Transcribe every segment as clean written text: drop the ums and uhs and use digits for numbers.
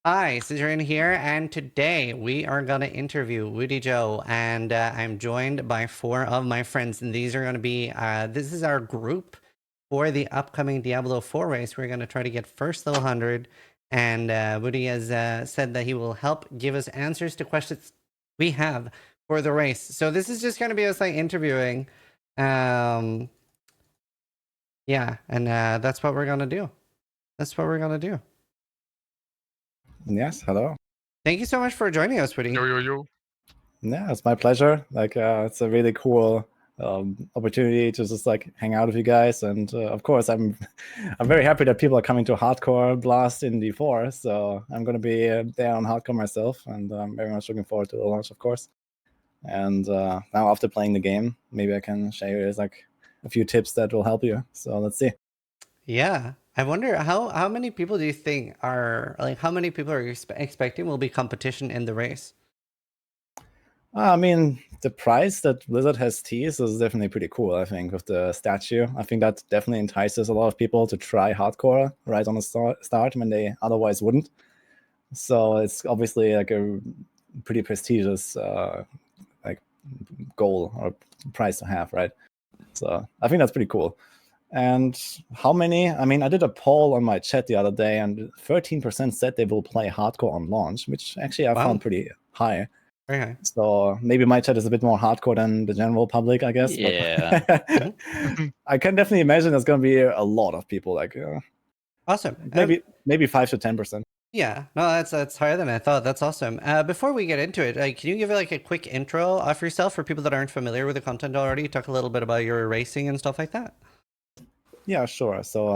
Hi, Zizaran here, and today we are going to interview Woody Joe, and I'm joined by four of my friends, and these are going to be, this is our group for the upcoming Diablo 4 race. We're going to try to get first level 100, and Woody has said that he will help give us answers to questions we have for the race. So this is just going to be us like interviewing. Um, yeah, and that's what we're going to do. That's what we're going to do. Yes, hello. Thank you so much for joining us, Woody. Yo. Yeah, it's my pleasure. It's a really cool opportunity to just like hang out with you guys, and of course, I'm very happy that people are coming to Hardcore Blast in D4. So I'm gonna be there on Hardcore myself, and I'm very much looking forward to the launch, of course. And now, after playing the game, maybe I can share you like a few tips that will help you. So let's see. Yeah, I wonder how many people do you think are like how many people are you expecting will be competition in the race? I mean, the price that Blizzard has teased is definitely pretty cool, I think, with the statue. I think that definitely entices a lot of people to try Hardcore right on the start when they otherwise wouldn't. So it's obviously like a pretty prestigious like goal or prize to have, right? So I think that's pretty cool. And how many? I mean, I did a poll on my chat the other day, and 13% said they will play Hardcore on launch, which actually I found pretty high. Very high. So maybe my chat is a bit more hardcore than the general public, I guess. Yeah. But I can definitely imagine there's going to be a lot of people. Like, awesome. Maybe 5 to 10%. Yeah, no, that's higher than I thought. That's awesome. Before we get into it, can you give like a quick intro of yourself for people that aren't familiar with the content already? Talk a little bit about your racing and stuff like that. Yeah, sure. So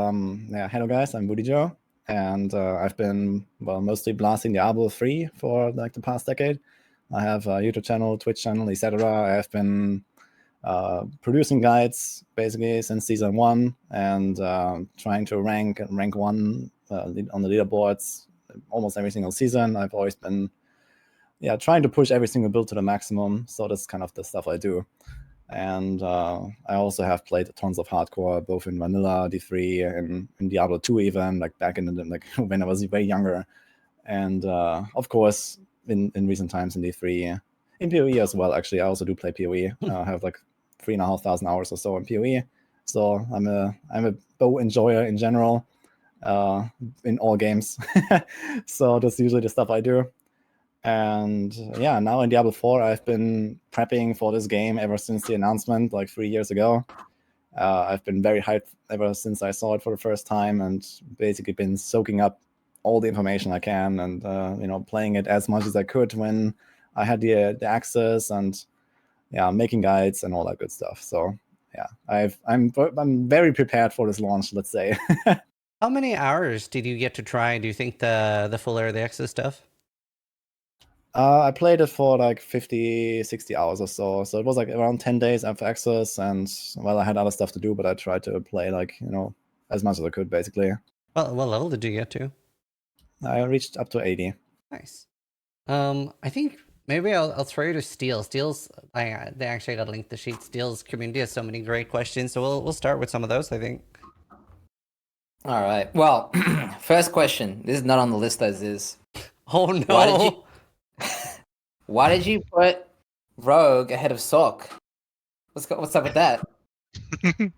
hello guys, I'm Woody Joe, and I've been mostly blasting Diablo 3 for like the past decade. I have a YouTube channel, Twitch channel, etc. I have been producing guides basically since season 1, and trying to rank 1 on the leaderboards almost every single season. I've always been trying to push every single build to the maximum, so that's kind of the stuff I do. And I also have played tons of Hardcore, both in vanilla, D3, and in Diablo 2 even, like back in the, like when I was way younger. And of course, in recent times in D3, in PoE as well. Actually, I also do play PoE. I have like 3,500 hours or so in PoE. So I'm a bow enjoyer in general, in all games. So that's usually the stuff I do. And yeah, now in Diablo 4, I've been prepping for this game ever since the announcement, like 3 years ago. I've been very hyped ever since I saw it for the first time, and basically been soaking up all the information I can, and playing it as much as I could when I had the access, and making guides and all that good stuff. So yeah, I'm very prepared for this launch, let's say. How many hours did you get to try? Do you think the full early access stuff? I played it for like 50, 60 hours or so. So it was like around 10 days after access, and well, I had other stuff to do, but I tried to play like, as much as I could, basically. Well, what level did you get to? I reached up to 80. Nice. I think maybe I'll throw you to Steel. Steel's they actually got to link the sheet. Steel's community has so many great questions, so we'll start with some of those, I think. All right. Well, first question. This is not on the list as is. Oh no! Why did you put Rogue ahead of Sork? What's up with that?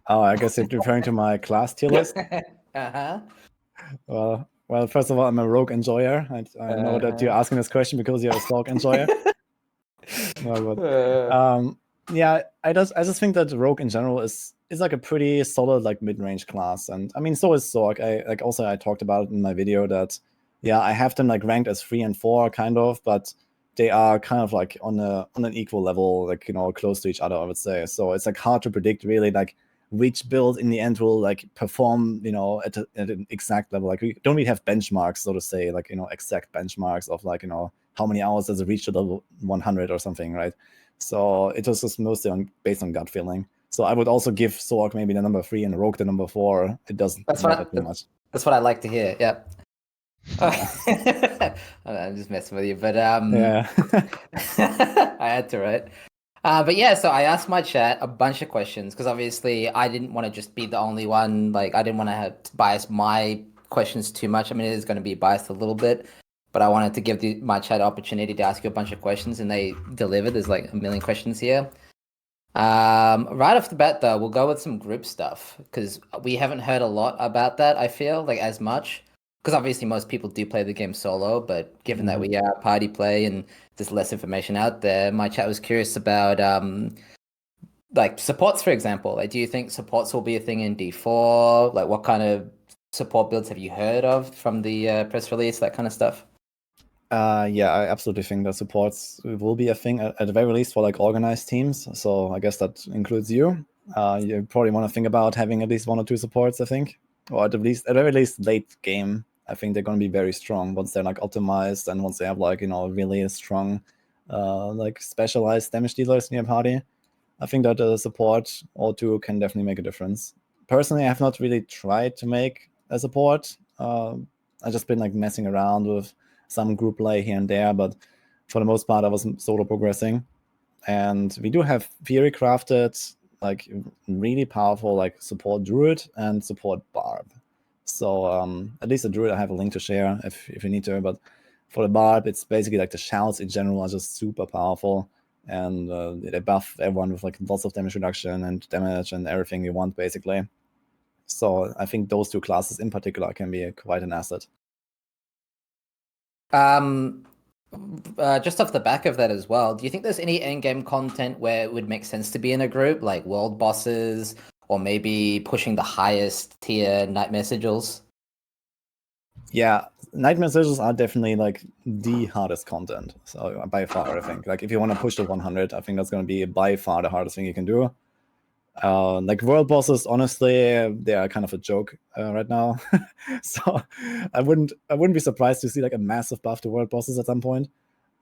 Oh, I guess you're referring to my class tier list. Well, first of all, I'm a Rogue enjoyer. I know that you're asking this question because you're a Sork enjoyer. Yeah, I just think that Rogue in general is like a pretty solid like mid-range class, and I mean so is Sork. I talked about it in my video that I have them like ranked as 3 and 4 kind of, but they are kind of like on an equal level, like close to each other, I would say. So it's like hard to predict really like which build in the end will like perform at an exact level. Like we don't really have benchmarks, so to say, like exact benchmarks of like how many hours does it reach to level 100 or something, right? So it was just mostly based on gut feeling. So I would also give Sork maybe the number 3 and Rogue the number 4. It doesn't matter too much. That's what I like to hear. Yep. I'm just messing with you, but yeah. I had to, right? But yeah, so I asked my chat a bunch of questions because obviously I didn't want to just be the only one. Like I didn't want to bias my questions too much. I mean, it is going to be biased a little bit, but I wanted to give my chat opportunity to ask you a bunch of questions, and they delivered. There's like a million questions here. Right off the bat, though, we'll go with some group stuff because we haven't heard a lot about that. I feel like as much because obviously most people do play the game solo, but given that we are party play and there's less information out there, my chat was curious about like supports, for example. Like, do you think supports will be a thing in D4? Like, what kind of support builds have you heard of from the press release? That kind of stuff. Yeah, I absolutely think that supports will be a thing at the very least for like organized teams. So I guess that includes you. You probably want to think about having at least 1 or 2 supports, I think, or at the very least late game. I think they're going to be very strong once they're like optimized and once they have like really strong, like specialized damage dealers in your party. I think that the support or 2 can definitely make a difference. Personally, I have not really tried to make a support. I've just been like messing around with some group play here and there, but for the most part, I was solo progressing. And we do have theory crafted, like really powerful, like support druid and support barb. So at least the druid, I have a link to share if you need to. But for the barb, it's basically like the shouts in general are just super powerful, and they buff everyone with like lots of damage reduction and damage and everything you want, basically. So I think those 2 classes in particular can be quite an asset. Just off the back of that as well, do you think there's any end-game content where it would make sense to be in a group, like world bosses, or maybe pushing the highest tier nightmare sigils? Yeah, nightmare sigils are definitely like the hardest content. So by far, I think. Like if you want to push to 100, I think that's going to be by far the hardest thing you can do. Like world bosses, honestly, they are kind of a joke right now. So I wouldn't be surprised to see like a massive buff to world bosses at some point.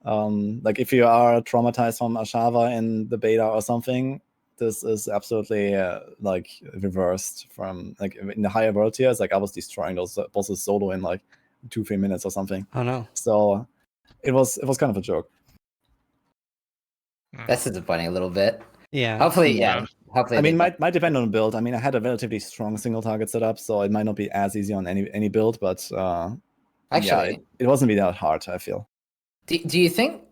Like if you are traumatized from Ashava in the beta or something, this is absolutely like reversed from like in the higher world tiers. Like I was destroying those bosses solo in like 2-3 minutes or something. Oh no! So it was kind of a joke. That's disappointing a little bit. Yeah. Hopefully, yeah. Hopefully, I mean, might depend on the build. I mean, I had a relatively strong single target setup, so it might not be as easy on any build, but actually, yeah, it wasn't really that hard, I feel. Do you think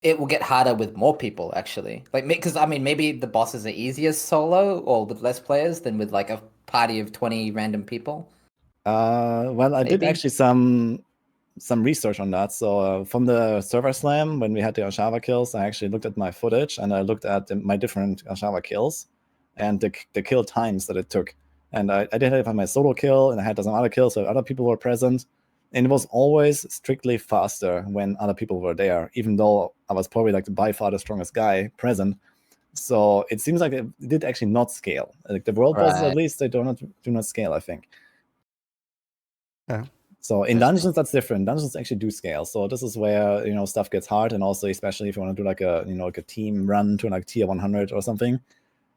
it will get harder with more people? Actually, like because I mean, maybe the bosses are easier solo or with less players than with like a party of 20 random people. Well, I did actually some research on that. So from the server slam, when we had the Ashava kills, I actually looked at my footage and I looked at my different Ashava kills and the kill times that it took. And I did have my solo kill and I had some other kills, so other people were present. And it was always strictly faster when other people were there, even though I was probably like by far the strongest guy present. So it seems like it did actually not scale. Like the world bosses, at least, they do not scale, I think. Yeah. So in dungeons, that's different. Dungeons actually do scale. So this is where stuff gets hard, and also especially if you want to do like a like a team run to like tier 100 or something.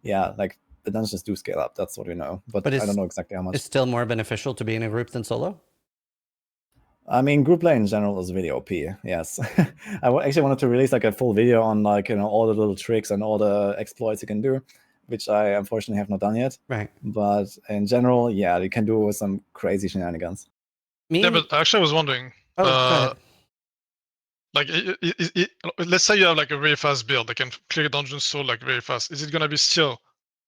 Yeah, like the dungeons do scale up. That's what we know, but I don't know exactly how much. It's still more beneficial to be in a group than solo. I mean, group play in general is really OP. Yes, I actually wanted to release like a full video on like all the little tricks and all the exploits you can do, which I unfortunately have not done yet. Right. But in general, yeah, you can do some crazy shenanigans. Yeah, but actually, I was wondering. Oh, go ahead. Like, let's say you have like a very fast build that can clear dungeons so like very fast. Is it gonna be still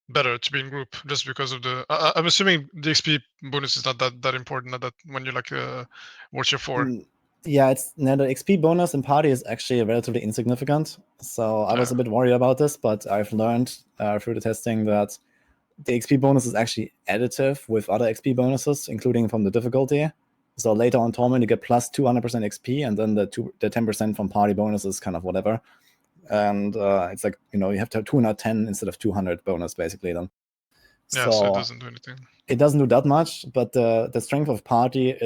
better to be in group just because of the? I'm assuming the XP bonus is not that important. That when you're like Watcher 4. Yeah, it's the XP bonus in party is actually relatively insignificant. So I was a bit worried about this, but I've learned through the testing that the XP bonus is actually additive with other XP bonuses, including from the difficulty. So later on tournament, you get plus 200% XP, and then the 10% from party bonus is kind of whatever. And it's like, you have to have 210 instead of 200 bonus, basically, then. Yeah, so it doesn't do anything. It doesn't do that much, but the strength of party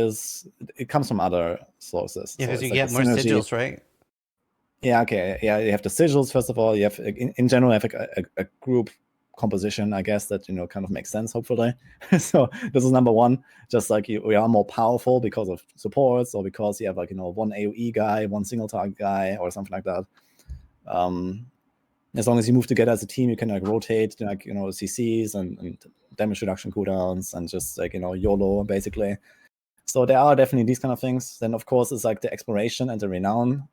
it comes from other sources. Yeah, because so you get more sigils, right? Yeah, okay. Yeah, you have the sigils, first of all. You have, in general, you have a group composition, I guess, that kind of makes sense, hopefully. So this is number one. Just like we are more powerful because of supports, or because you have like one AoE guy, one single target guy, or something like that. As long as you move together as a team, you can like rotate like CCs and damage reduction cooldowns and just like YOLO basically. So there are definitely these kind of things. Then of course it's like the exploration and the renown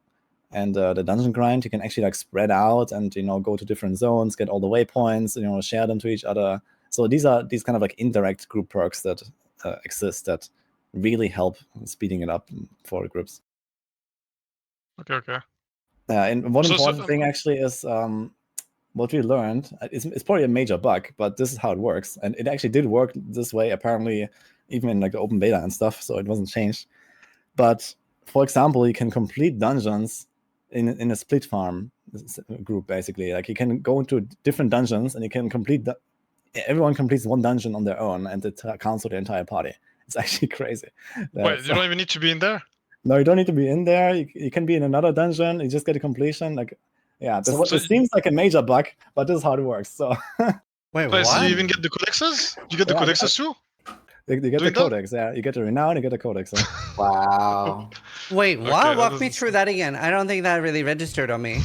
and the dungeon grind. You can actually like spread out and go to different zones, get all the waypoints, share them to each other. So these are these kind of like indirect group perks that exist that really help speeding it up for groups. Okay. And one So- important thing actually is what we learned. It's probably a major bug, but this is how it works, and it actually did work this way apparently, even in like the open beta and stuff. So it wasn't changed. But for example, you can complete dungeons in a split farm group, basically. Like you can go into different dungeons and you can complete everyone completes one dungeon on their own, and it counts for the entire party. It's actually crazy. Wait, you don't even need to be in there? No, you don't need to be in there. You can be in another dungeon. You just get a completion. Like, yeah, this, So this seems like a major bug, but this is how it works. So Wait, Wait, so what? you even get the codexes? You get the Yeah, codexes too? you get the Doing that? codex. Yeah, you get the renown. You get the codex. So. Wow. Wait, what? Okay, that Walk me doesn't through that again. I don't think that really registered on me.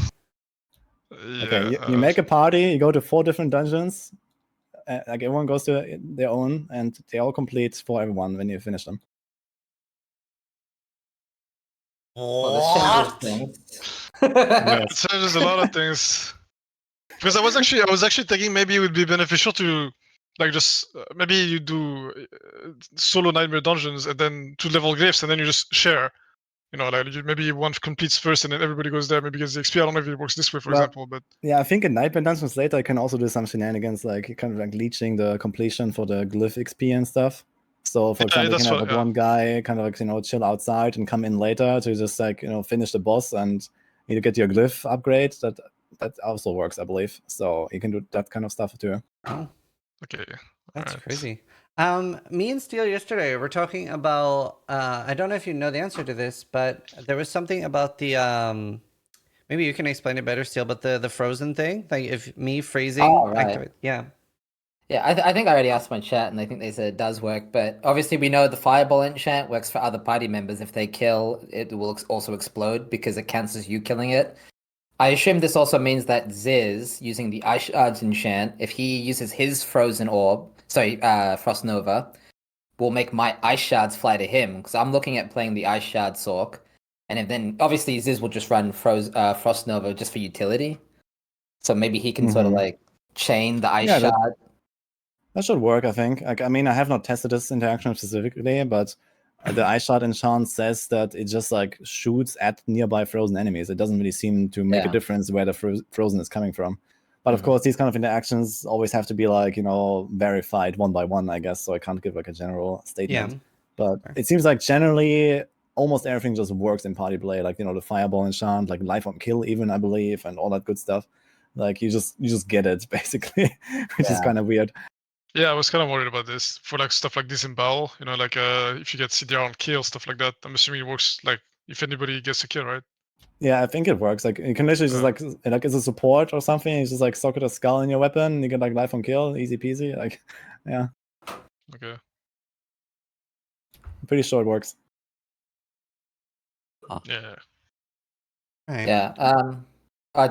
Okay, you make a party. You go to 4 different dungeons. Like everyone goes to their own, and they all complete for everyone when you finish them. Well, this changes things. It changes a lot of things. Because I was actually thinking maybe it would be beneficial to like just maybe you do solo nightmare dungeons and then 2-level glyphs and then you just share. Like maybe one completes first and then everybody goes there, maybe gets the XP. I don't know if it works this way, for example, but Yeah, I think in Nightmare Dungeons later, you can also do some shenanigans, like kind of like leeching the completion for the glyph XP and stuff. So, for example, you that's can have what- like one guy kind of like chill outside and come in later to just like finish the boss and you get your glyph upgrade. That also works, I believe. So you can do that kind of stuff too. Oh, okay. that's alright. crazy. Me and Steele yesterday were talking about. I don't know if you know the answer to this, but there was something about the. Maybe you can explain it better, Steele. But the frozen thing, like if me freezing, Oh, right. activate. Yeah. Yeah, I think I already asked my chat, and I think they said it does work. But obviously, we know the fireball enchant works for other party members. If they kill, it will also explode because it cancels you killing it. I assume this also means that Ziz, using the Ice Shards enchant, if he uses his frozen orb, Frost Nova, will make my Ice Shards fly to him. Because I'm looking at playing the Ice Shard Sork, and if then obviously Ziz will just run Frost Nova just for utility. So maybe he can sort of like chain the Ice Yeah, Shard. That should work, I think. Like, I mean, I have not tested this interaction specifically, but the Ice Shard enchant says that it just like shoots at nearby frozen enemies. It doesn't really seem to make a Yeah. difference where the frozen is coming from. But of Mhm. course, these kind of interactions always have to be like verified one by one, I guess. So I can't give like a general statement. Yeah. But Fair. it seems like generally almost everything just works in party play. Like the fireball enchant, like life on kill, even I believe, and all that good stuff. Like you just get it basically, which is Yeah. kind of weird. Yeah, I was kind of worried about this for like stuff like disembowel. Like if you get CDR on kill, stuff like that. I'm assuming it works like if anybody gets a kill, right? Yeah, I think it works. Like you can literally just like as a support or something, you just like socket a skull in your weapon, you get like life on kill, easy peasy. Like, yeah, Okay. I'm pretty sure it works. Yeah. Right. Yeah.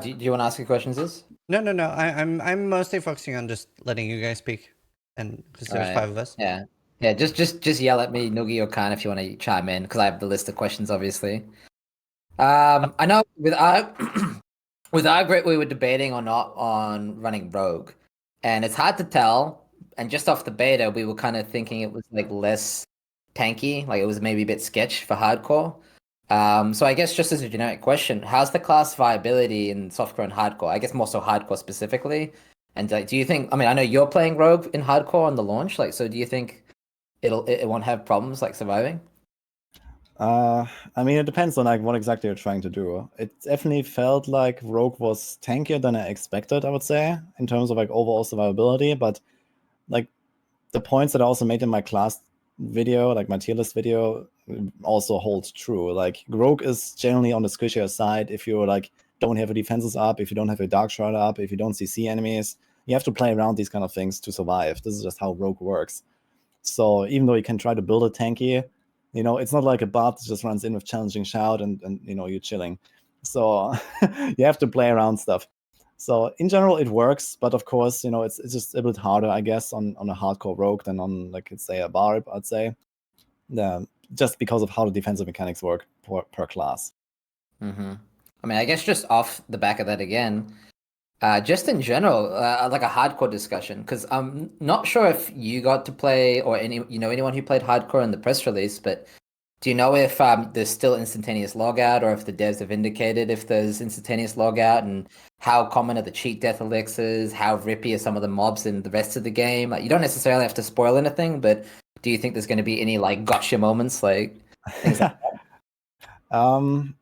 Do you want to ask your questions, Ziz? No. I'm mostly focusing on just letting you guys speak, and because there's Right. 5 of us. Yeah. Yeah, just yell at me, Noogie or Khan, if you want to chime in, because I have the list of questions, obviously. I know with our with our group, we were debating or not on running Rogue, and it's hard to tell. And just off the beta, we were kind of thinking it was like less tanky, like it was maybe a bit sketch for hardcore. So I guess just as a generic question, how's the class viability in softcore and hardcore? I guess more so hardcore specifically. And like, do you think? I mean, I know you're playing Rogue in hardcore on the launch. Like, so do you think it won't have problems like surviving? I mean, it depends on like what exactly you're trying to do. It definitely felt like Rogue was tankier than I expected, I would say, in terms of like overall survivability. But like the points that I also made in my class video, like my tier list video, also hold true. Like Rogue is generally on the squishier side if you like don't have your defenses up, if you don't have your Dark Shroud up, if you don't CC enemies. You have to play around these kind of things to survive. This is just how Rogue works. So even though you can try to build a tanky, it's not like a bot that just runs in with challenging shout and you're chilling. So you have to play around stuff. So in general, it works, but of course, it's just a bit harder, I guess, on a hardcore Rogue than on, like, let's say, a Barb, I'd say. Yeah. just because of how the defensive mechanics work per class. Mm-hmm. I mean, I guess just off the back of that again, just in general, like a hardcore discussion, because I'm not sure if you got to play or anyone who played hardcore in the press release, but do you know if there's still instantaneous logout, or if the devs have indicated if there's instantaneous logout, and how common are the cheat death elixirs, how rippy are some of the mobs in the rest of the game? You don't necessarily have to spoil anything, but do you think there's going to be any like gotcha moments, like things like that?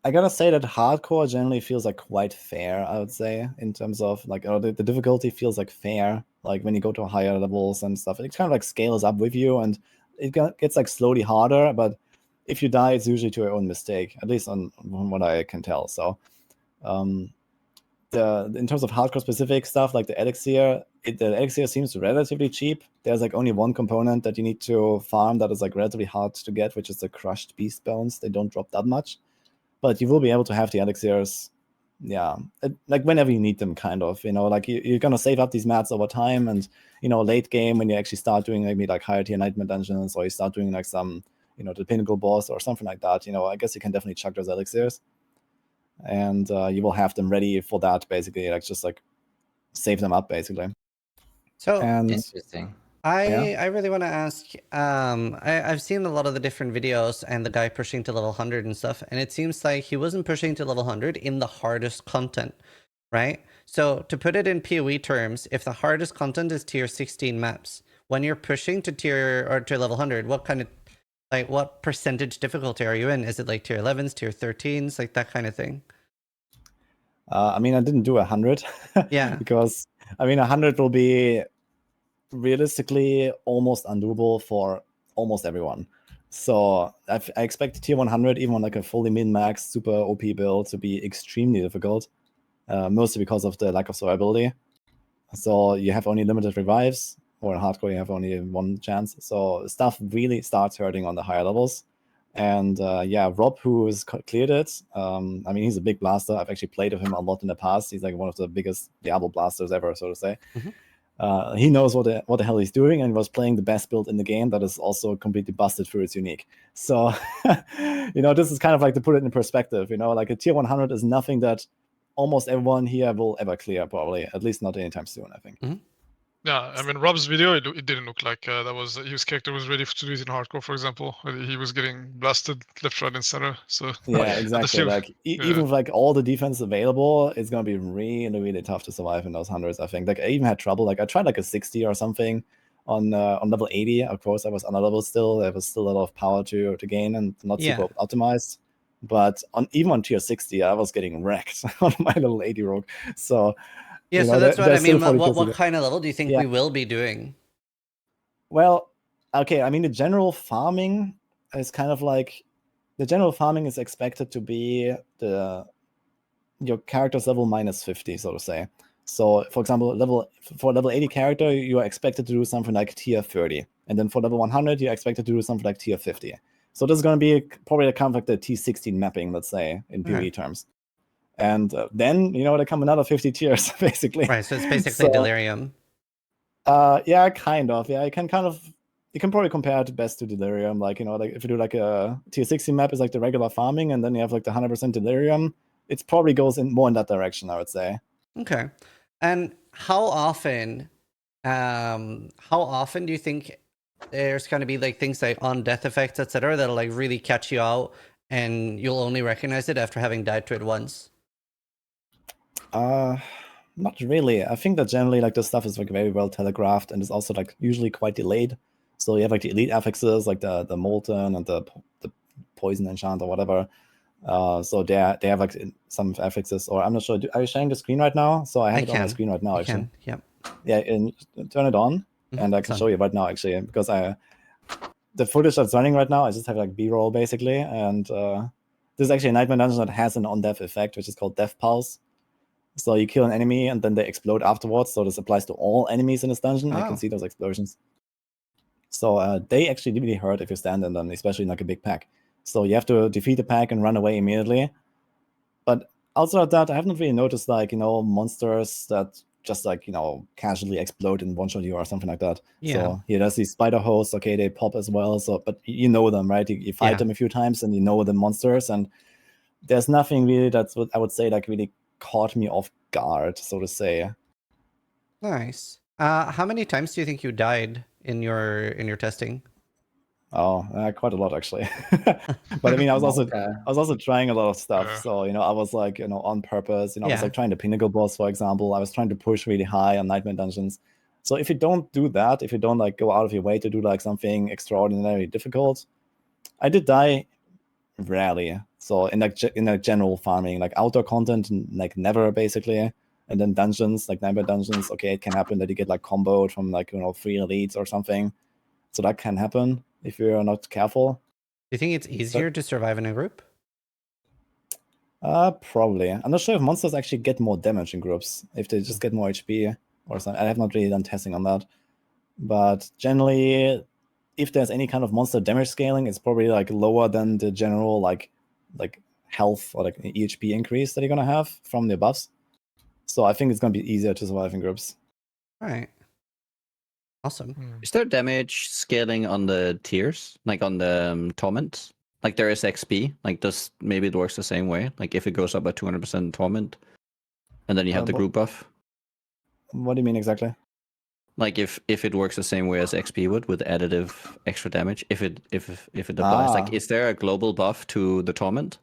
I gotta say that hardcore generally feels like quite fair, I would say, in terms of like the difficulty feels like fair. Like when you go to higher levels and stuff, it kind of like scales up with you, and it gets like slowly harder. But if you die, it's usually to your own mistake, at least on what I can tell. So, in terms of hardcore specific stuff like the elixir, the elixir seems relatively cheap. There's like only one component that you need to farm that is like relatively hard to get, which is the crushed beast bones. They don't drop that much. But you will be able to have the elixirs, like whenever you need them, kind of, like you're going to save up these mats over time. And, late game, when you actually start doing maybe like higher tier nightmare dungeons, or you start doing like some, the Pinnacle Bus or something like that, I guess you can definitely chuck those elixirs. And you will have them ready for that, basically, like just like save them up, basically. So Interesting. I really want to ask, I've seen a lot of the different videos and the guy pushing to level 100 and stuff, and it seems like he wasn't pushing to level 100 in the hardest content, right? So to put it in PoE terms, if the hardest content is tier 16 maps, when you're pushing to to level 100, what percentage difficulty are you in? Is it like tier 11s, tier 13s, like that kind of thing? I mean, I didn't do 100. Yeah. Because, I mean, 100 will be realistically almost undoable for almost everyone. So I expect tier 100, even on like a fully min-max super OP build, to be extremely difficult, mostly because of the lack of survivability. So you have only limited revives, or in hardcore you have only one chance. So stuff really starts hurting on the higher levels. And Rob, who has cleared it, I mean, he's a big blaster. I've actually played with him a lot in the past. He's like one of the biggest Diablo blasters ever, so to say. Mm-hmm. He knows what the hell he's doing, and was playing the best build in the game that is also completely busted through its unique. So, this is kind of like to put it in perspective. Like a tier 100 is nothing that almost everyone here will ever clear, probably, at least not anytime soon, I think. Mm-hmm. Yeah, I mean, Rob's video, it didn't look like his character was ready to do it in hardcore, for example. He was getting blasted left, right, and center. So yeah, exactly. Like even with like all the defense available, it's gonna be really, really tough to survive in those hundreds. I think. Like I even had trouble. Like I tried like a 60 or something on level 80. Of course, I was under level still. There was still a lot of power to gain and not super optimized. But even on tier 60, I was getting wrecked on my level 80 rogue. So. Yeah, so that's what I mean. What kind of level do you think we will be doing? Well, okay, I mean, the general farming is kind of like... The general farming is expected to be your character's level minus 50, so to say. So, for example, for level 80 character, you are expected to do something like tier 30. And then for level 100, you're expected to do something like tier 50. So this is going to be probably kind of like the T16 mapping, let's say, in PoE terms. And then, there come another 50 tiers, basically. Right, so it's basically Delirium. Yeah, kind of. Yeah, you can probably compare it best to Delirium. Like, like if you do like a tier 60 map is like the regular farming, and then you have like the 100% Delirium, it probably goes more in that direction, I would say. Okay. And how often do you think there's going to be like things like on death effects, etc., that'll like really catch you out and you'll only recognize it after having died to it once? Not really. I think that generally like this stuff is like very well telegraphed, and it's also like usually quite delayed. So you have like the elite affixes, like the molten and the poison enchant or whatever. So they have like some affixes, or I'm not sure. Are you sharing the screen right now? So I have it on my screen right now, actually. Yep. Yeah, and turn it on, and I can show you right now, actually, because the footage that's running right now, I just have like B-roll basically, and this is actually a nightmare dungeon that has an on-death effect, which is called Death Pulse. So you kill an enemy and then they explode afterwards. So this applies to all enemies in this dungeon. You can see those explosions. So they actually really hurt if you stand in them, especially in like a big pack. So you have to defeat the pack and run away immediately. But outside of that, I haven't really noticed like, monsters that just like casually explode and one shot you or something like that. Yeah. So he does these spider hosts. Okay, they pop as well. So, but you know them, right? You fight Yeah. them a few times and you know the monsters, and there's nothing really that's what I would say like really caught me off guard, so to say. Nice. How many times do you think you died in your testing? Oh, quite a lot actually. But I mean, I was also trying a lot of stuff. Yeah. So I was like on purpose. I was Yeah. like trying the Pinnacle Bus, for example. I was trying to push really high on Nightmare Dungeons. So if you don't do that, if you don't like go out of your way to do like something extraordinarily difficult, I did die rarely. So in like general farming, like outdoor content, like never basically. And then dungeons, like Nightmare Dungeons, okay, it can happen that you get like comboed from like 3 elites or something. So that can happen if you're not careful. Do you think it's easier to survive in a group? Probably. I'm not sure if monsters actually get more damage in groups, if they just get more HP or something. I have not really done testing on that. But generally, if there's any kind of monster damage scaling, it's probably like lower than the general like health or like EHP increase that you're gonna have from the buffs. So I think it's gonna be easier to survive in groups. All right. Awesome. Is there damage scaling on the tiers, like on the torment? Like there is XP. Like maybe it works the same way. Like if it goes up by 200% torment, and then you have the group buff. What do you mean exactly? Like if it works the same way as XP would with additive extra damage, if it applies. Like is there a global buff to the torment?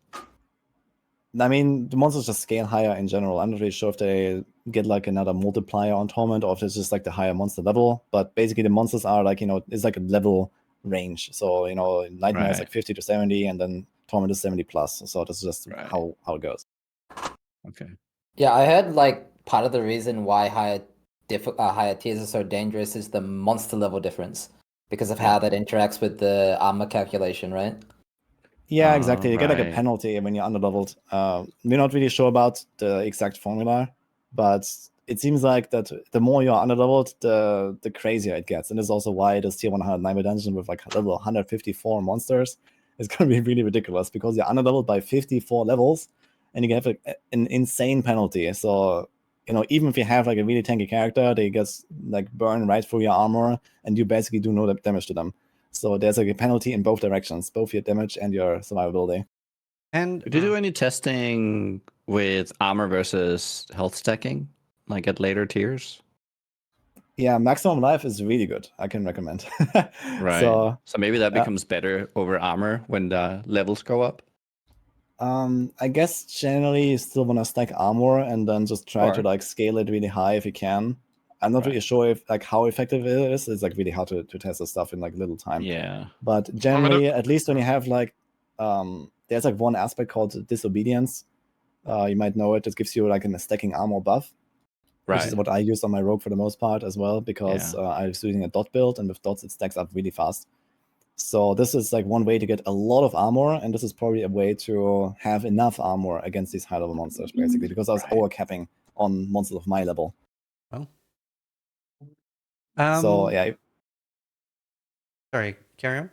I mean, the monsters just scale higher in general. I'm not really sure if they get like another multiplier on torment or if it's just like the higher monster level. But basically, the monsters are like it's like a level range. So Nightmare is like 50 to 70, and then torment is 70 plus. So this is just how it goes. Okay. Yeah, I heard like part of the reason why higher tiers are so dangerous is the monster level difference because of how that interacts with the armor calculation, right? Yeah, exactly. You get like a penalty when you're underleveled. We're not really sure about the exact formula, but it seems like that the more you're underleveled, the crazier it gets. And this is also why this tier 100 Nightmare Dungeon with like level 154 monsters is going to be really ridiculous because you're underleveled by 54 levels and you have an insane penalty. So, even if you have like a really tanky character, they get like burned right through your armor and you basically do no damage to them. So there's like a penalty in both directions, both your damage and your survivability. And did you do any testing with armor versus health stacking, like at later tiers? Yeah, maximum life is really good. I can recommend. Right. So maybe that becomes better over armor when the levels go up. I guess generally you still want to stack armor and then just try to like scale it really high if you can. I'm not really sure if like how effective it is. It's like really hard to test this stuff in like little time. Yeah. But generally, at least when you have like there's like one aspect called disobedience. You might know it. It gives you like a stacking armor buff. Which is what I use on my rogue for the most part as well, because I was using a dot build, and with dots it stacks up really fast. So this is like one way to get a lot of armor, and this is probably a way to have enough armor against these high-level monsters, basically, because I was overcapping on monsters of my level. Oh. So yeah. Sorry, carry on.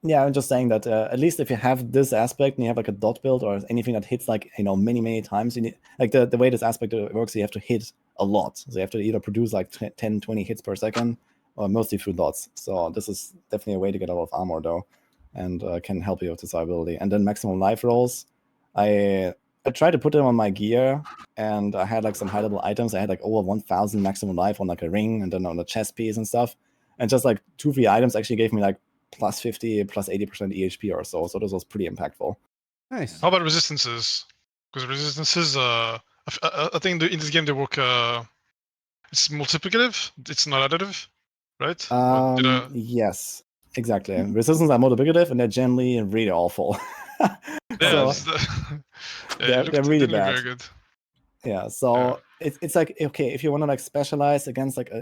Yeah, I'm just saying that at least if you have this aspect and you have like a dot build or anything that hits like many times, you need like the way this aspect works, you have to hit a lot. So you have to either produce like 10, 20 hits per second, or mostly through dots. So this is definitely a way to get a lot of armor though, and can help you with survivability. And then maximum life rolls, I tried to put them on my gear, and I had like some high level items. I had like over 1,000 maximum life on like a ring, and then on a chest piece and stuff. And just like 2-3 items actually gave me like plus 50, plus 80% EHP or so. So this was pretty impactful. Nice. How about resistances? Because resistances, I think in this game they work. It's multiplicative. It's not additive, right? Yes, exactly. Resistance are multiplicative, and they're generally really awful. Yeah, so they're really bad. Very good. Yeah, so it's like, okay, if you want to like specialize against like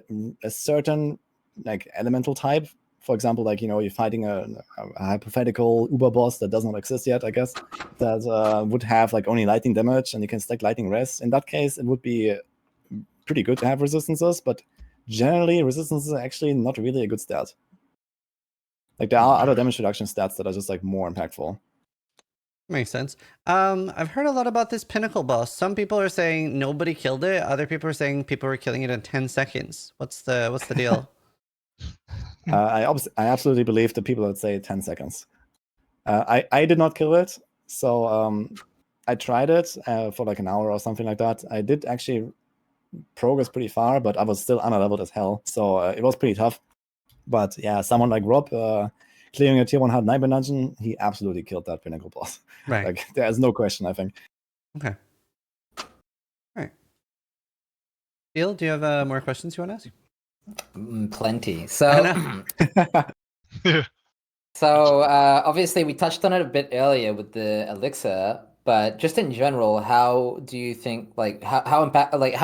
a certain like elemental type, for example, like you're fighting a hypothetical uber boss that does not exist yet, I guess, that would have like only lightning damage and you can stack lightning res. In that case, it would be pretty good to have resistances, but generally resistances are actually not really a good stat. Like there are other damage reduction stats that are just like more impactful. Makes sense. I've heard a lot about this Pinnacle Bus. Some people are saying nobody killed it. Other people are saying people were killing it in 10 seconds. What's the deal? I absolutely believe the people that say 10 seconds. I did not kill it, so I tried it for like an hour or something like that. I did actually progress pretty far, but I was still underleveled as hell, so it was pretty tough. But yeah, someone like Rob clearing a tier 1 hard nightmare dungeon, he absolutely killed that Pinnacle boss. Right. Like there's no question, I think. Okay. All right. Phil, do you have more questions you want to ask? Plenty. I So, know. Yeah. so obviously we touched on it a bit earlier with the elixir, but just in general, how do you think like how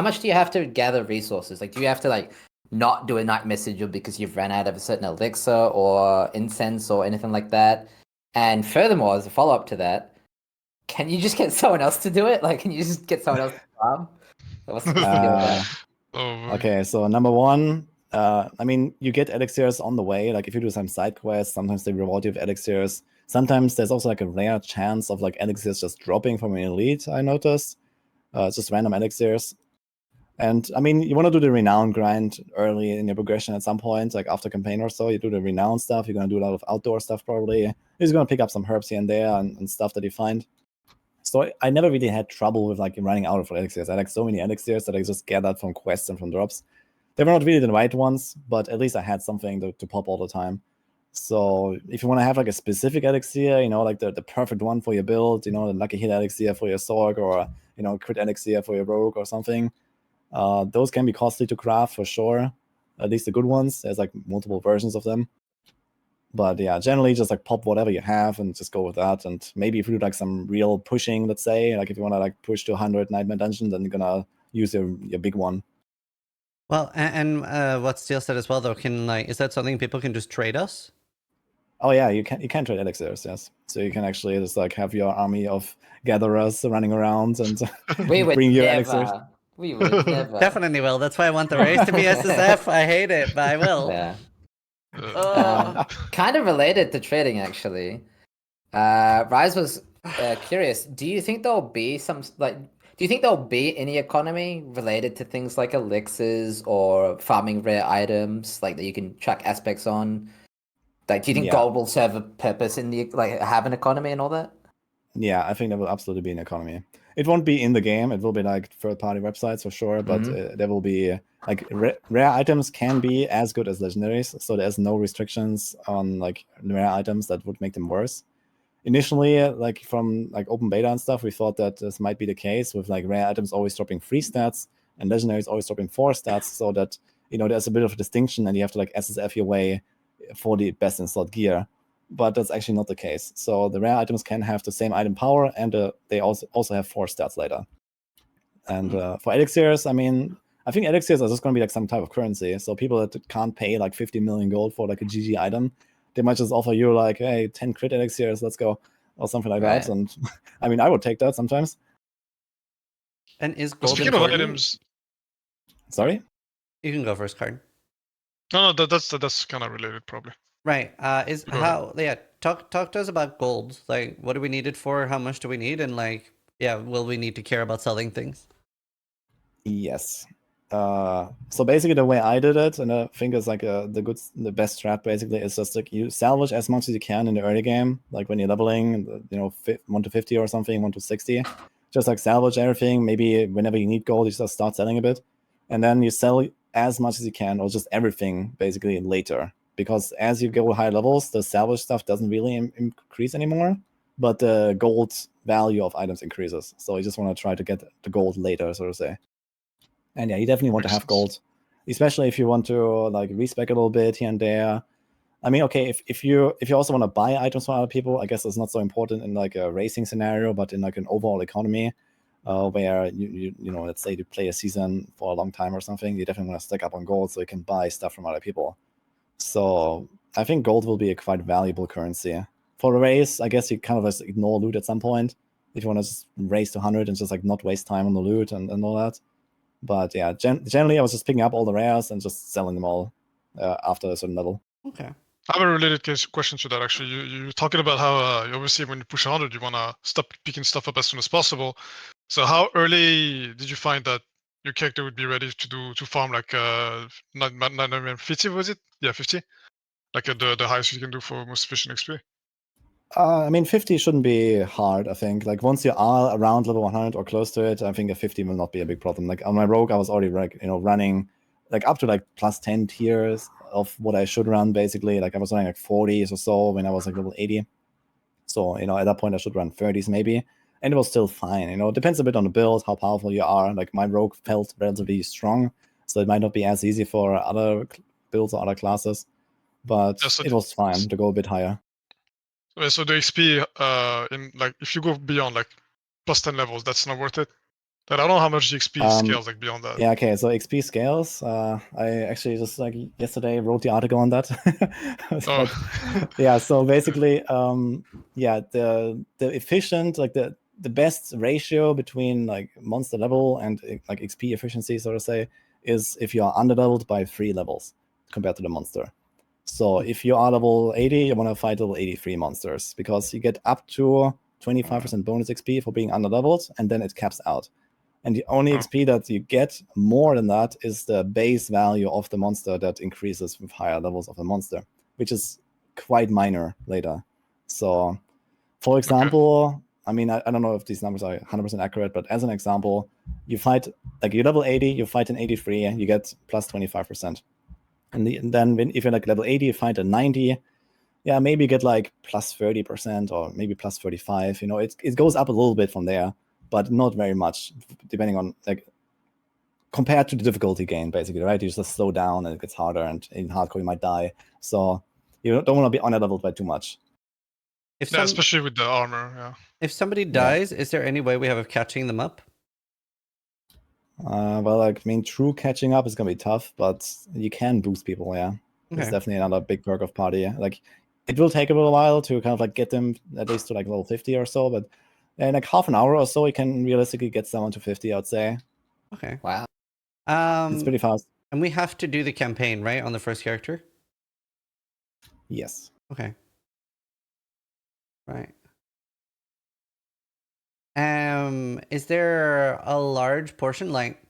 much do you have to gather resources? Like, do you have to like not do a nightmare sigil because you've ran out of a certain elixir or incense or anything like that? And furthermore, as a follow up to that, can you just get someone else to do it? Like, can you just get someone else to farm? What's the deal with that? Oh, boy. Okay, so number one, I mean, you get elixirs on the way. Like if you do some side quests, sometimes they reward you with elixirs. Sometimes there's also like a rare chance of like elixirs just dropping from an elite, I noticed. It's just random elixirs. And I mean, you want to do the Renown grind early in your progression at some point, like after campaign or so. You do the Renown stuff. You're going to do a lot of outdoor stuff probably. You're just going to pick up some herbs here and there and stuff that you find. So I never really had trouble with like running out of elixirs. I had like so many elixirs that I just gathered from quests and from drops. They were not really the right ones, but at least I had something to pop all the time. So if you want to have like a specific elixir, you know, like the perfect one for your build, you know, the lucky hit elixir for your Sorg, or, you know, crit elixir for your rogue or something, those can be costly to craft for sure. At least the good ones. There's like multiple versions of them. But yeah, generally just like pop whatever you have and just go with that. And maybe if you do like some real pushing, let's say, like if you want to like push to 100 Nightmare Dungeon, then you're gonna use your big one. Well, and what Steel said as well, though, can like, is that something people can just trade us? Oh yeah, you can trade elixirs, yes. So you can actually just like have your army of gatherers running around and We would bring your never. elixirs. We would never. Definitely will. That's why I want the race to be SSF. I hate it, but I will. Yeah. Uh, Kind of related to trading, actually. Rise was curious. Do you think there'll be do you think there'll be any economy related to things like elixirs or farming rare items, like that you can track aspects on? Like, do you think Yeah. gold will serve a purpose in the have an economy and all that? Yeah, I think there will absolutely be an economy. It won't be in the game. It will be like third-party websites for sure, but there will be like rare items can be as good as legendaries, so there's no restrictions on like rare items that would make them worse. Initially, like from like open beta and stuff, we thought that this might be the case with like rare items always dropping 3 stats and legendaries always dropping 4 stats, so that, you know, there's a bit of a distinction and you have to like SSF your way for the best in slot gear. But that's actually not the case. So the rare items can have the same item power, and they also have 4 stats later. And for elixirs, I mean, I think elixirs are just going to be like some type of currency. So people that can't pay like 50 million gold for like a GG item, they might just offer you like, hey, 10 crit elixirs, let's go, or something like that. And I mean, I would take that sometimes. And is gold Speaking important? of items, Sorry? You can go first, Card. no, that's kind of related, probably. Right. Is Go how? Yeah. Talk to us about gold. Like, what do we need it for? How much do we need? And like, yeah, will we need to care about selling things? Yes. So basically the way I did it, and I think it's like the best strat basically, is just like you salvage as much as you can in the early game, like when you're leveling, you know, 1 to 50 or something, 1 to 60. Just like salvage everything. Maybe whenever you need gold, you just start selling a bit, and then you sell as much as you can, or just everything basically later. Because as you go higher levels, the salvage stuff doesn't really increase anymore, but the gold value of items increases. So you just want to try to get the gold later, so to say. And yeah, you definitely want to have gold, especially if you want to like respec a little bit here and there. I mean, okay, if you also want to buy items from other people, I guess it's not so important in like a racing scenario, but in like an overall economy, where you know, let's say you play a season for a long time or something, you definitely want to stack up on gold so you can buy stuff from other people. So I think gold will be a quite valuable currency. For a race, I guess you kind of just ignore loot at some point if you want to just race to 100 and just like not waste time on the loot and all that. But yeah, generally I was just picking up all the rares and just selling them all after a certain level. Okay. I have a related question to that, actually. You're talking about how obviously when you push 100, you want to stop picking stuff up as soon as possible. So how early did you find that your character would be ready to farm like 50, was it? Yeah, 50? Like the highest you can do for most efficient XP? I mean, 50 shouldn't be hard, I think. Like, once you are around level 100 or close to it, I think a 50 will not be a big problem. Like, on my rogue, I was already, like, running, like, up to, like, plus 10 tiers of what I should run, basically. Like, I was running, like, 40s or so when I was, like, level 80. So, at that point, I should run 30s, maybe. And it was still fine, It depends a bit on the build, how powerful you are. Like, my rogue felt relatively strong, so it might not be as easy for other builds or other classes. But Yeah, so it was fine to go a bit higher. So the XP, in like if you go beyond like plus 10 levels, that's not worth it. But I don't know how much the XP scales like beyond that. Yeah, okay, so XP scales. I actually just like yesterday wrote the article on that. But, yeah, so basically, yeah, the efficient, like the best ratio between like monster level and like XP efficiency, so to say, is if you are under-leveled by 3 levels compared to the monster. So if you are level 80, you want to fight level 83 monsters because you get up to 25% bonus XP for being under-leveled, and then it caps out. And the only XP that you get more than that is the base value of the monster that increases with higher levels of the monster, which is quite minor later. So, for example, I mean, I don't know if these numbers are 100% accurate, but as an example, you fight, like you're level 80, you fight an 83, and you get plus 25%. And then if you're like level 80, you fight a 90, yeah, maybe you get like plus 30% or maybe plus 35. It goes up a little bit from there, but not very much, depending on like compared to the difficulty gain, basically, right? You just slow down and it gets harder, and in hardcore you might die. So you don't want to be under-leveled by too much. Yeah, especially with the armor. Yeah. If somebody dies, is there any way we have of catching them up? Well, like, I mean, true catching up is gonna be tough, but you can boost people. Yeah, Okay. it's definitely another big perk of party. Like, it will take a little while to kind of like get them at least to like level 50 or so, but in like half an hour or so, you can realistically get someone to 50, I'd say. Okay. Wow. It's pretty fast. And we have to do the campaign, right, on the first character? Yes. Okay. Right. Is there a large portion, like,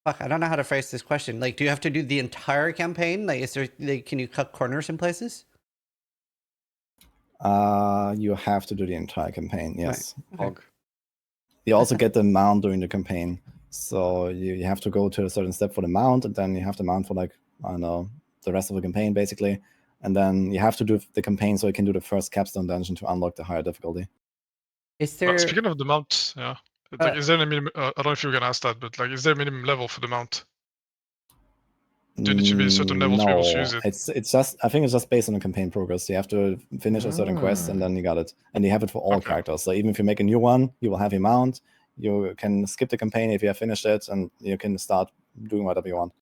fuck, I don't know how to phrase this question. Like, do you have to do the entire campaign? Like, is there, like, can you cut corners in places? You have to do the entire campaign, yes. Right. Okay. You also get the mount during the campaign. So you have to go to a certain step for the mount, and then you have the mount for like, I don't know, the rest of the campaign, basically. And then you have to do the campaign so you can do the first capstone dungeon to unlock the higher difficulty. Is there... Speaking of the mount, yeah. Like, is there a minimum, I don't know if you can ask that, but like, is there a minimum level for the mount? Do you need to be a certain level to be able to use it? It's just, I think it's just based on the campaign progress. You have to finish a certain quest, and then you got it. And you have it for all characters. So even if you make a new one, you will have your mount. You can skip the campaign if you have finished it, and you can start doing whatever you want.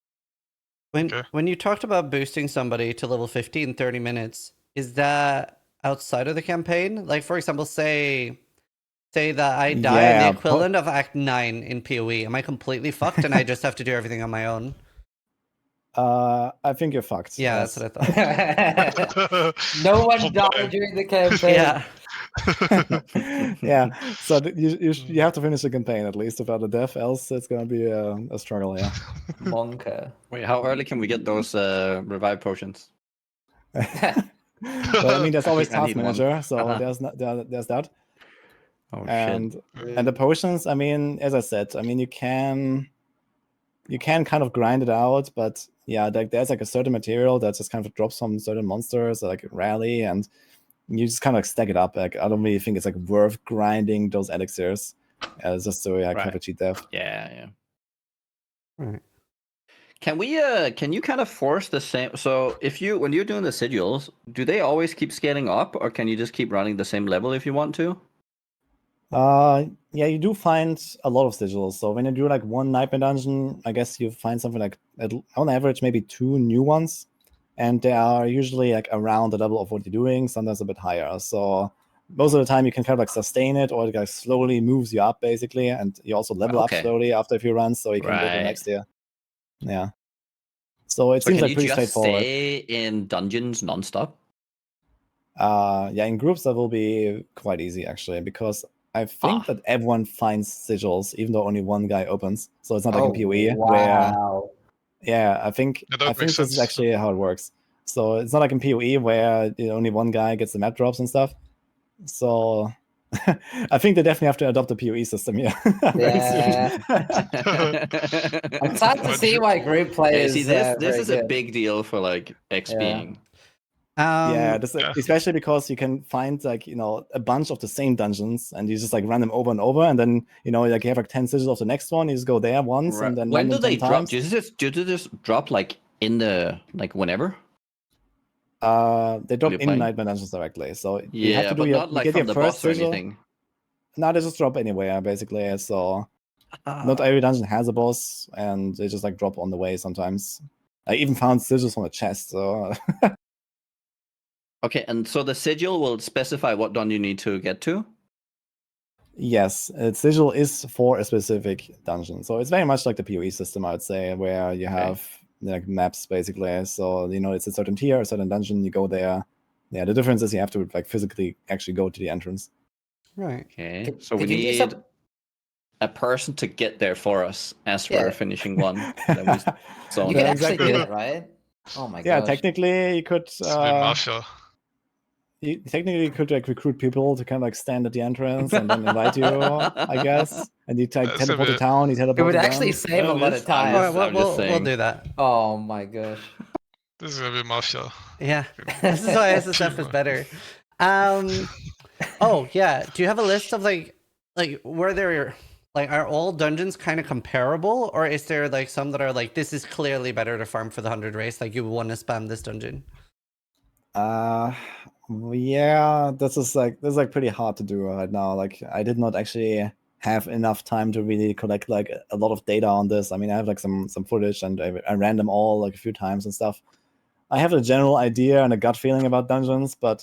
When you talked about boosting somebody to level 50 in 30 minutes, is that outside of the campaign? Like, for example, say that I die in the equivalent of Act 9 in PoE. Am I completely fucked and I just have to do everything on my own? I think you're fucked. Yeah, yes. that's what I thought. No one died during the campaign. Yeah. Yeah. So you have to finish the campaign at least without a death, else it's gonna be a struggle. Yeah. Monka. Wait, how early can we get those revive potions? Well, I mean, there's always I task need one. manager, so Uh-huh. there's that. Oh And shit. the potions, I mean, as I said, I mean, you can kind of grind it out, but yeah, like there's like a certain material that just kind of drops from certain monsters, like rarely, and you just kind of stack it up. Like, I don't really think it's like worth grinding those elixirs, just so have a cheat death. Yeah. Right. Can you kind of force the same? So when you're doing the sigils, do they always keep scaling up, or can you just keep running the same level if you want to? Yeah, you do find a lot of sigils. So when you do like one nightmare dungeon, I guess you find something like on average maybe 2 new ones, and they are usually like around the level of what you're doing, sometimes a bit higher. So most of the time you can kind of like sustain it, or it like slowly moves you up basically, and you also level up slowly after a few runs, so you can go to the next year. Yeah. So it So seems can like you pretty just straightforward. stay in dungeons nonstop? Yeah, in groups that will be quite easy actually, because I think that everyone finds sigils, even though only one guy opens. So it's not like in PoE where, wow. yeah, I think Yeah, that I think makes this is sense. actually how it works. So it's not like in PoE where only one guy gets the map drops and stuff. So I think they definitely have to adopt the PoE system here very soon. I'm sad to see why group play Yeah, is see, this very is a good. big deal for like XPing. Yeah, Yeah. especially because you can find like a bunch of the same dungeons and you just like run them over and over, and then like you have like 10 sigils of the next one, you just go there once and then When run do them they 10 drop? times. Do they just drop like in the whenever? They drop you're in playing? Nightmare Dungeons directly, so you have Yeah, to do but not you like get from your the first boss or sigil. anything. No, they just drop anywhere basically. So not every dungeon has a boss, and they just like drop on the way sometimes. I even found sigils on a chest. So Okay, and so the sigil will specify what dungeon you need to get to. yes, sigil is for a specific dungeon. So it's very much like the PoE system, I would say, where you have like maps basically. So it's a certain tier, a certain dungeon. You go there. Yeah, the difference is you have to like physically actually go to the entrance. Right. Okay, so we Could you do need some- a person to get there for us as Yeah. we're finishing one. Then we You zone could Yeah, actually exactly. do that, right? Oh my Yeah, gosh. technically you could. It's a bit mafia. You technically could like recruit people to kind of like stand at the entrance and then invite you, I guess. And you That's a teleport to bit- town. You It teleport would to actually them. save a lot of time. I'm We'll just saying. do that. Oh my gosh. This is gonna be mafia. Yeah, this is why SSF is better. Oh yeah, do you have a list of like where there like are all dungeons kind of comparable, or is there like some that are like this is clearly better to farm for the 100 race, like you want to spam this dungeon? Yeah, this is pretty hard to do right now. Like I did not actually have enough time to really collect like a lot of data on this. I mean, I have like some footage and I ran them all like a few times and stuff. I have a general idea and a gut feeling about dungeons, but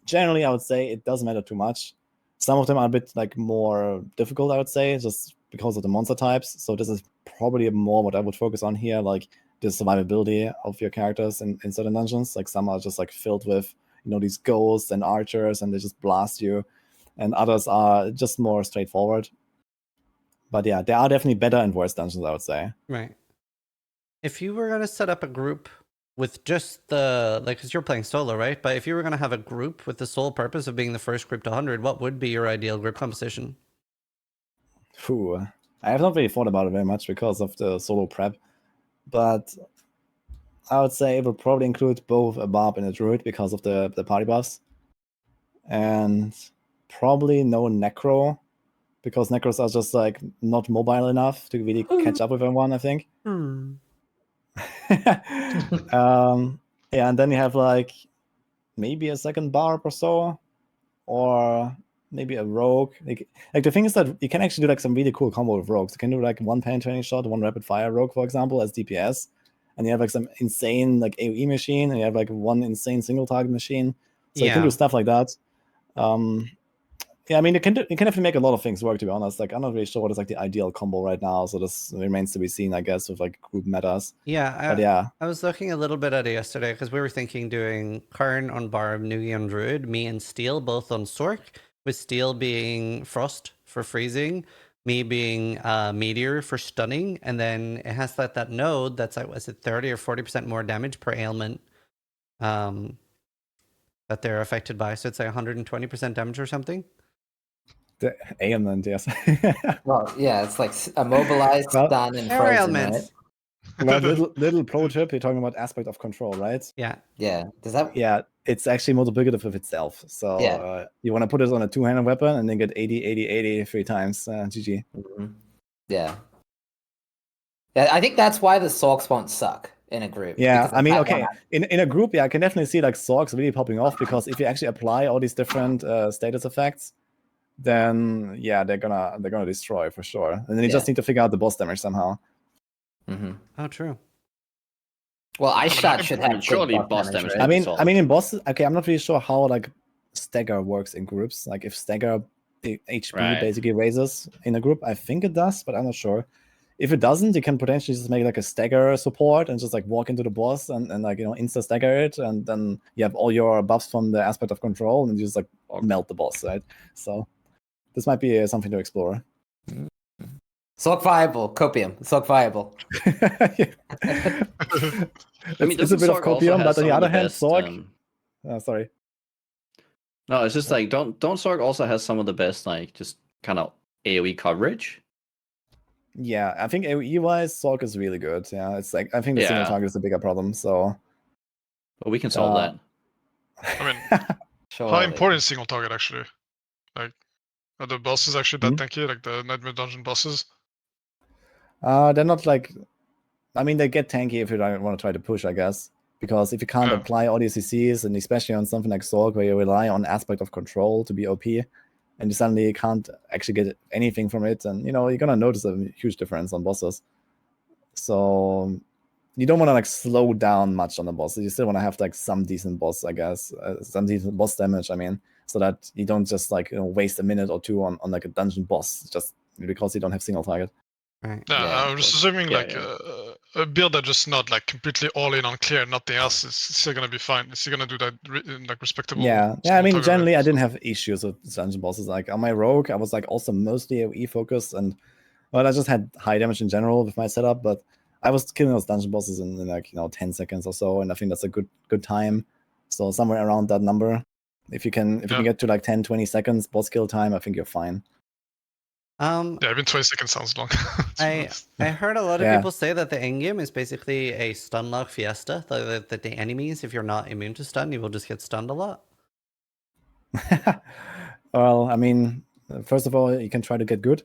generally I would say it doesn't matter too much. Some of them are a bit like more difficult, I would say, just because of the monster types. So this is probably more what I would focus on here, like the survivability of your characters in certain dungeons. Like some are just like filled with these ghosts and archers and they just blast you, and others are just more straightforward. But yeah, there are definitely better and worse dungeons, I would say. Right. If you were gonna set up a group with just the because you're playing solo, right? But if you were gonna have a group with the sole purpose of being the first group to 100, what would be your ideal group composition? Phew. I have not really thought about it very much because of the solo prep, but I would say it would probably include both a barb and a druid because of the party buffs, and probably no necro because necros are just like not mobile enough to really catch up with everyone, I think. Yeah, and then you have like maybe a second barb or so, or maybe a rogue. Like the thing is that you can actually do like some really cool combo with rogues. You can do like one penetrating shot, one rapid fire rogue, for example, as DPS, and you have like some insane like AoE machine, and you have like one insane single target machine. So you can do stuff like that. Yeah, I mean, you can definitely make a lot of things work, to be honest. Like, I'm not really sure what is like the ideal combo right now, so this remains to be seen, I guess, with like group metas. Yeah, But yeah, I was looking a little bit at it yesterday because we were thinking doing Karn on Barb, Nugi on Druid, me and Steel both on Sork, with Steel being Frost for freezing, me being Meteor for stunning, and then it has that node that's like, was it 30 or 40% more damage per ailment that they're affected by. So it's like 120% damage or something. the ailment, yes. Well, yeah, it's like immobilized, Well, stun, and There are frozen, right? ailments. Well, little pro tip, you're talking about aspect of control, right? Yeah. Yeah. Does that? Yeah, it's actually multiplicative of itself. So Yeah. you want to put it on a two-handed weapon and then get 80, 80, 80 3 times. GG. Yeah. Yeah, I think that's why the Sorks won't suck in a group. Yeah, because I mean, that okay, one- in a group, yeah, I can definitely see like Sorks really popping off because if you actually apply all these different status effects, then yeah, they're gonna destroy for sure. And then you just need to figure out the boss damage somehow. Oh, true. Well, Ice Shot should have surely good boss damage, damage. right? I mean in bosses, okay, I'm not really sure how like stagger works in groups. Like if stagger HP Right. basically raises in a group, I think it does, but I'm not sure. if it doesn't, you can potentially just make like a stagger support and just like walk into the boss and like, insta stagger it, and then you have all your buffs from the aspect of control, and you just like melt the boss, right? So this might be something to explore. Sorc viable, copium. Sorc viable. It's a bit of copium, but on the other hand, Sorc. Sorry. No, it's just like don't Sorc also has some of the best like just kind of AoE coverage. Yeah, I think AoE wise, Sorc is really good. Yeah, it's like I think the single target is a bigger problem. So, but we can solve that. I mean, Sure. how important is single target actually? Like, are the bosses actually that tanky? Like the Nightmare Dungeon bosses? They're not like. I mean, they get tanky if you don't want to try to push, I guess. Because if you can't apply all these CCs, and especially on something like Sorc, where you rely on aspect of control to be OP, and you suddenly can't actually get anything from it, and you're gonna notice a huge difference on bosses. So you don't want to like slow down much on the boss. You still want to have like some decent boss, I guess, some decent boss damage. I mean, so that you don't just like waste a minute or two on like a dungeon boss just because you don't have single target. Right. Yeah, I'm just assuming Yeah, like a build that just not like completely all in on clear, nothing else is still gonna be fine. It's still gonna do that like respectable. Yeah. I mean, generally, I didn't have issues with dungeon bosses. Like on my rogue, I was like also mostly AoE focused, and well, I just had high damage in general with my setup. But I was killing those dungeon bosses in like 10 seconds or so, and I think that's a good time. So somewhere around that number, if you can get to like 10-20 seconds boss kill time, I think you're fine. Yeah, even 20 seconds sounds long. I heard a lot of people say that the end game is basically a stun lock fiesta. That the enemies, if you're not immune to stun, you will just get stunned a lot. Well, I mean, first of all, you can try to get good.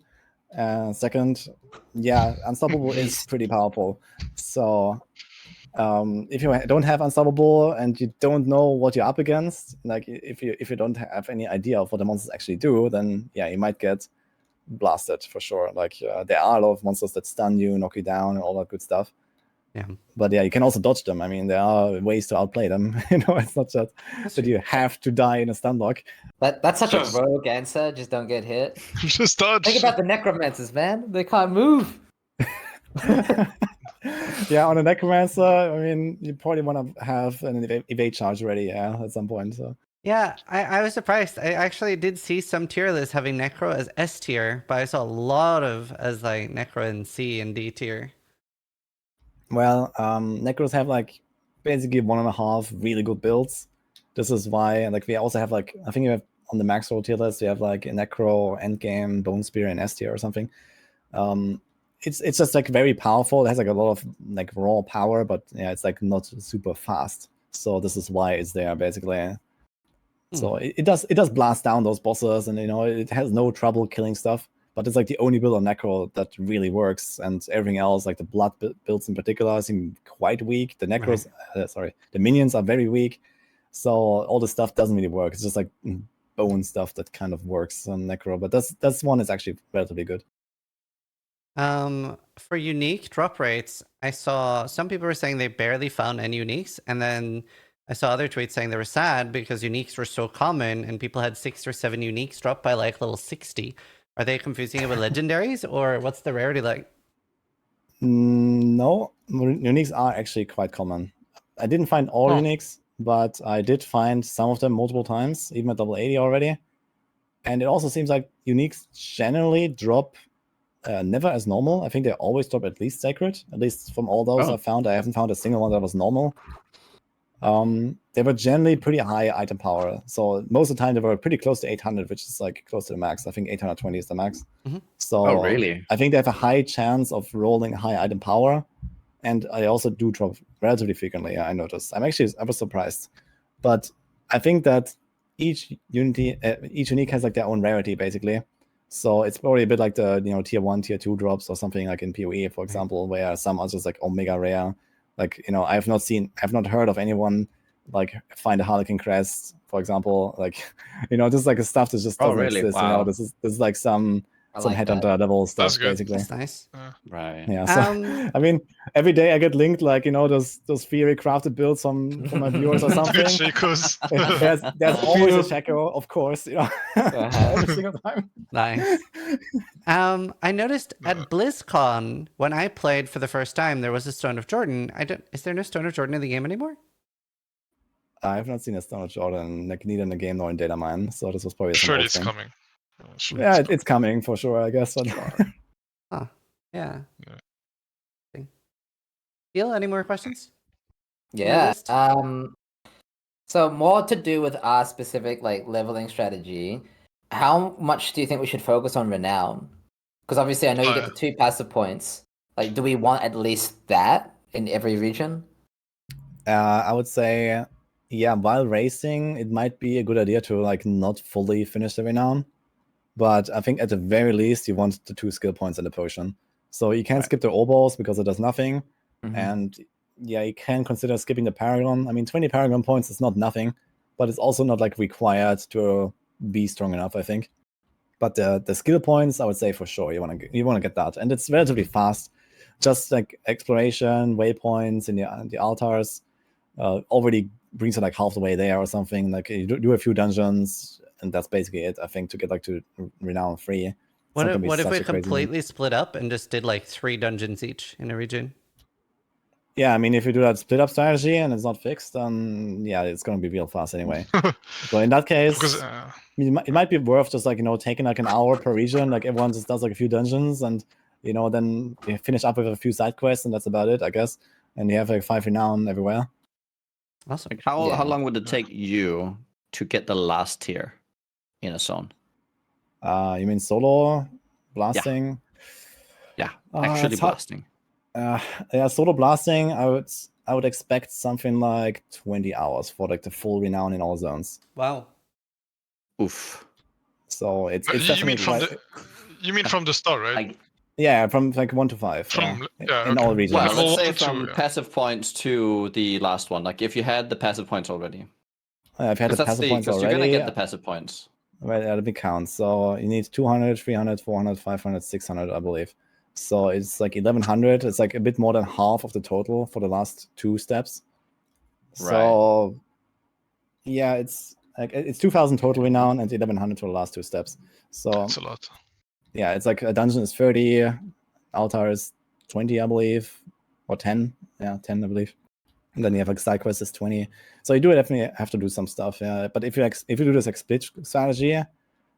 Second, Unstoppable is pretty powerful. So if you don't have Unstoppable and you don't know what you're up against, like if you don't have any idea of what the monsters actually do, then you might get blasted for sure. Like there are a lot of monsters that stun you, knock you down, and all that good stuff. Yeah. But you can also dodge them. I mean, there are ways to outplay them. It's not just that you have to die in a stun lock. That's such a rogue answer. Just don't get hit. Just dodge. Think about the necromancers, man. They can't move. Yeah, on a necromancer, I mean, you probably want to have an evade charge ready, at some point. So. Yeah, I was surprised. I actually did see some tier lists having Necro as S tier, but I saw a lot as like Necro in C and D tier. Well, Necros have like basically 1.5 really good builds. This is why, like, we also have like, I think you have on the max roll tier list, you have like a Necro, Endgame, Bone Spear, and S tier or something. It's just like very powerful. It has like a lot of like raw power, but it's like not super fast. So this is why it's there basically. So it does blast down those bosses, and it has no trouble killing stuff. But it's like the only build on Necro that really works, and everything else, like the blood builds in particular, seem quite weak. The Necros, the minions are very weak. So all the stuff doesn't really work. It's just like bone stuff that kind of works on Necro. But that's one is actually relatively good. For unique drop rates, I saw some people were saying they barely found any uniques, and then I saw other tweets saying they were sad because uniques were so common and people had 6 or 7 uniques drop by like level 60. Are they confusing it with legendaries, or what's the rarity like? No, uniques are actually quite common. I didn't find all uniques, but I did find some of them multiple times, even at level 80 already. And it also seems like uniques generally drop never as normal. I think they always drop at least sacred. At least from all those I found, I haven't found a single one that was normal. They were generally pretty high item power. So most of the time they were pretty close to 800, which is like close to the max. I think 820 is the max. So really? I think they have a high chance of rolling high item power. And I also do drop relatively frequently, I noticed. I was surprised. But I think that each unique has like their own rarity, basically. So it's probably a bit like the tier 1, tier 2 drops or something like in PoE, for example, where some are just like omega rare. Like, I've not heard of anyone like find a Harlequin crest, for example. Like, this is like a stuff that just doesn't exist. Wow. This is like some I some like headhunter that. level stuff, That's good. basically. That's nice. Right. Yeah, so Um, I mean, every day I get linked like those theory crafted builds from my viewers or something. Twitch echoes. There's always a Shaco, of course, every single time. Nice. I noticed at BlizzCon when I played for the first time, there was a Stone of Jordan. Is there no Stone of Jordan in the game anymore? I have not seen a Stone of Jordan, like neither in the game nor in data mine, so this was probably some Surely old it's thing. coming. Surely Yeah, it's it's coming for sure, I guess. But Huh. Yeah. Yeah. Neil, any more questions? Yeah. list? So more to do with our specific like leveling strategy. How much do you think we should focus on Renown? Because obviously I know you get the 2 passive points. Like, do we want at least that in every region? I would say, yeah, while racing, it might be a good idea to like not fully finish the Renown. But I think at the very least, you want the 2 skill points in the potion. So you can skip the obols because it does nothing. And yeah, you can consider skipping the Paragon. I mean, 20 Paragon points is not nothing, but it's also not like required to be strong enough, I think. But the skill points, I would say for sure you want to get that, and it's relatively fast. Just like exploration, waypoints in the altars already brings you like half the way there or something. Like you do a few dungeons, and that's basically it. I think to get like to Renown 3. What if we completely split up and just did like 3 dungeons each in a region? Yeah, I mean, if you do that split up strategy and it's not fixed, then yeah, it's going to be real fast anyway. So in that case, Because, it might be worth just like taking like an hour per region. Like everyone just does like a few dungeons, and then you finish up with a few side quests, and that's about it, I guess. And you have like 5 Renown everywhere. Awesome. Like how long would it take you to get the last tier in a zone? You mean solo blasting? Yeah, actually blasting. Yeah, solo blasting. I would expect something like 20 hours for like the full Renown in all zones. Wow. Oof. So it's you definitely mean from the start, right? Yeah, from like 1 to 5. In all regions. Well, Level let's say 1 to from 2, passive points to the last one. Like if you had the passive points already. I've had the passive points already. Because you're gonna get the passive points. Well, let me count. So you need 200, 300, 400, 500, 600, I believe. So it's like 1100. It's like a bit more than half of the total for the last 2 steps. So yeah, it's like it's 2000 total Renown and 1100 for the last 2 steps. So that's a lot. Yeah, it's like a dungeon is 30, altar is 20, I believe, or 10. Yeah, 10, I believe. And then you have like side quest is 20. So you do definitely have to do some stuff. Yeah, but if you do this like split strategy,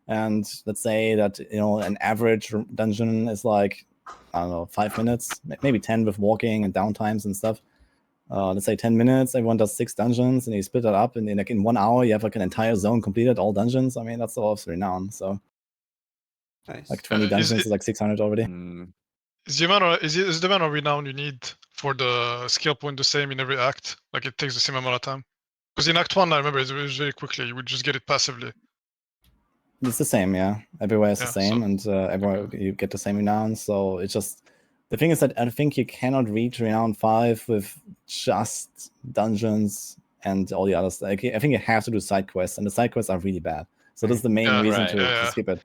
and let's say that an average dungeon is like, I don't know, 5 minutes, maybe 10 with walking and downtimes and stuff. Let's say 10 minutes, everyone does 6 dungeons, and you split that up, and in 1 hour you have like an entire zone completed, all dungeons. I mean, that's all of Renown. So nice. like 20 dungeons is like 600 already. Is the amount of Renown you need for the skill point the same in every act? Like it takes the same amount of time? Because in Act 1, I remember it was very quickly. You would just get it passively. It's the same, yeah. Everywhere is the same, so- and everywhere you get the same Renown. So it's just the thing is that I think you cannot reach Renown 5 with just dungeons and all the others. Like, I think you have to do side quests, and the side quests are really bad. So this is the main reason to skip it.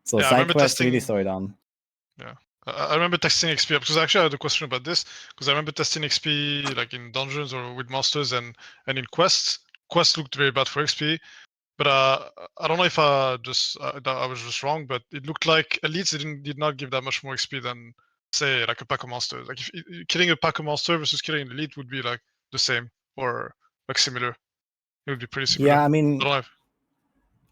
So side quests really slow it down. Yeah. I remember testing XP because actually I had a question about this because I remember testing XP like in dungeons or with monsters and in quests. Quests looked very bad for XP, but I don't know if I was just wrong, but it looked like elites did not give that much more XP than say like a pack of monsters. Like if killing a pack of monster versus killing an elite would be like the same or like similar. It would be pretty similar. Yeah, I mean. I don't know if...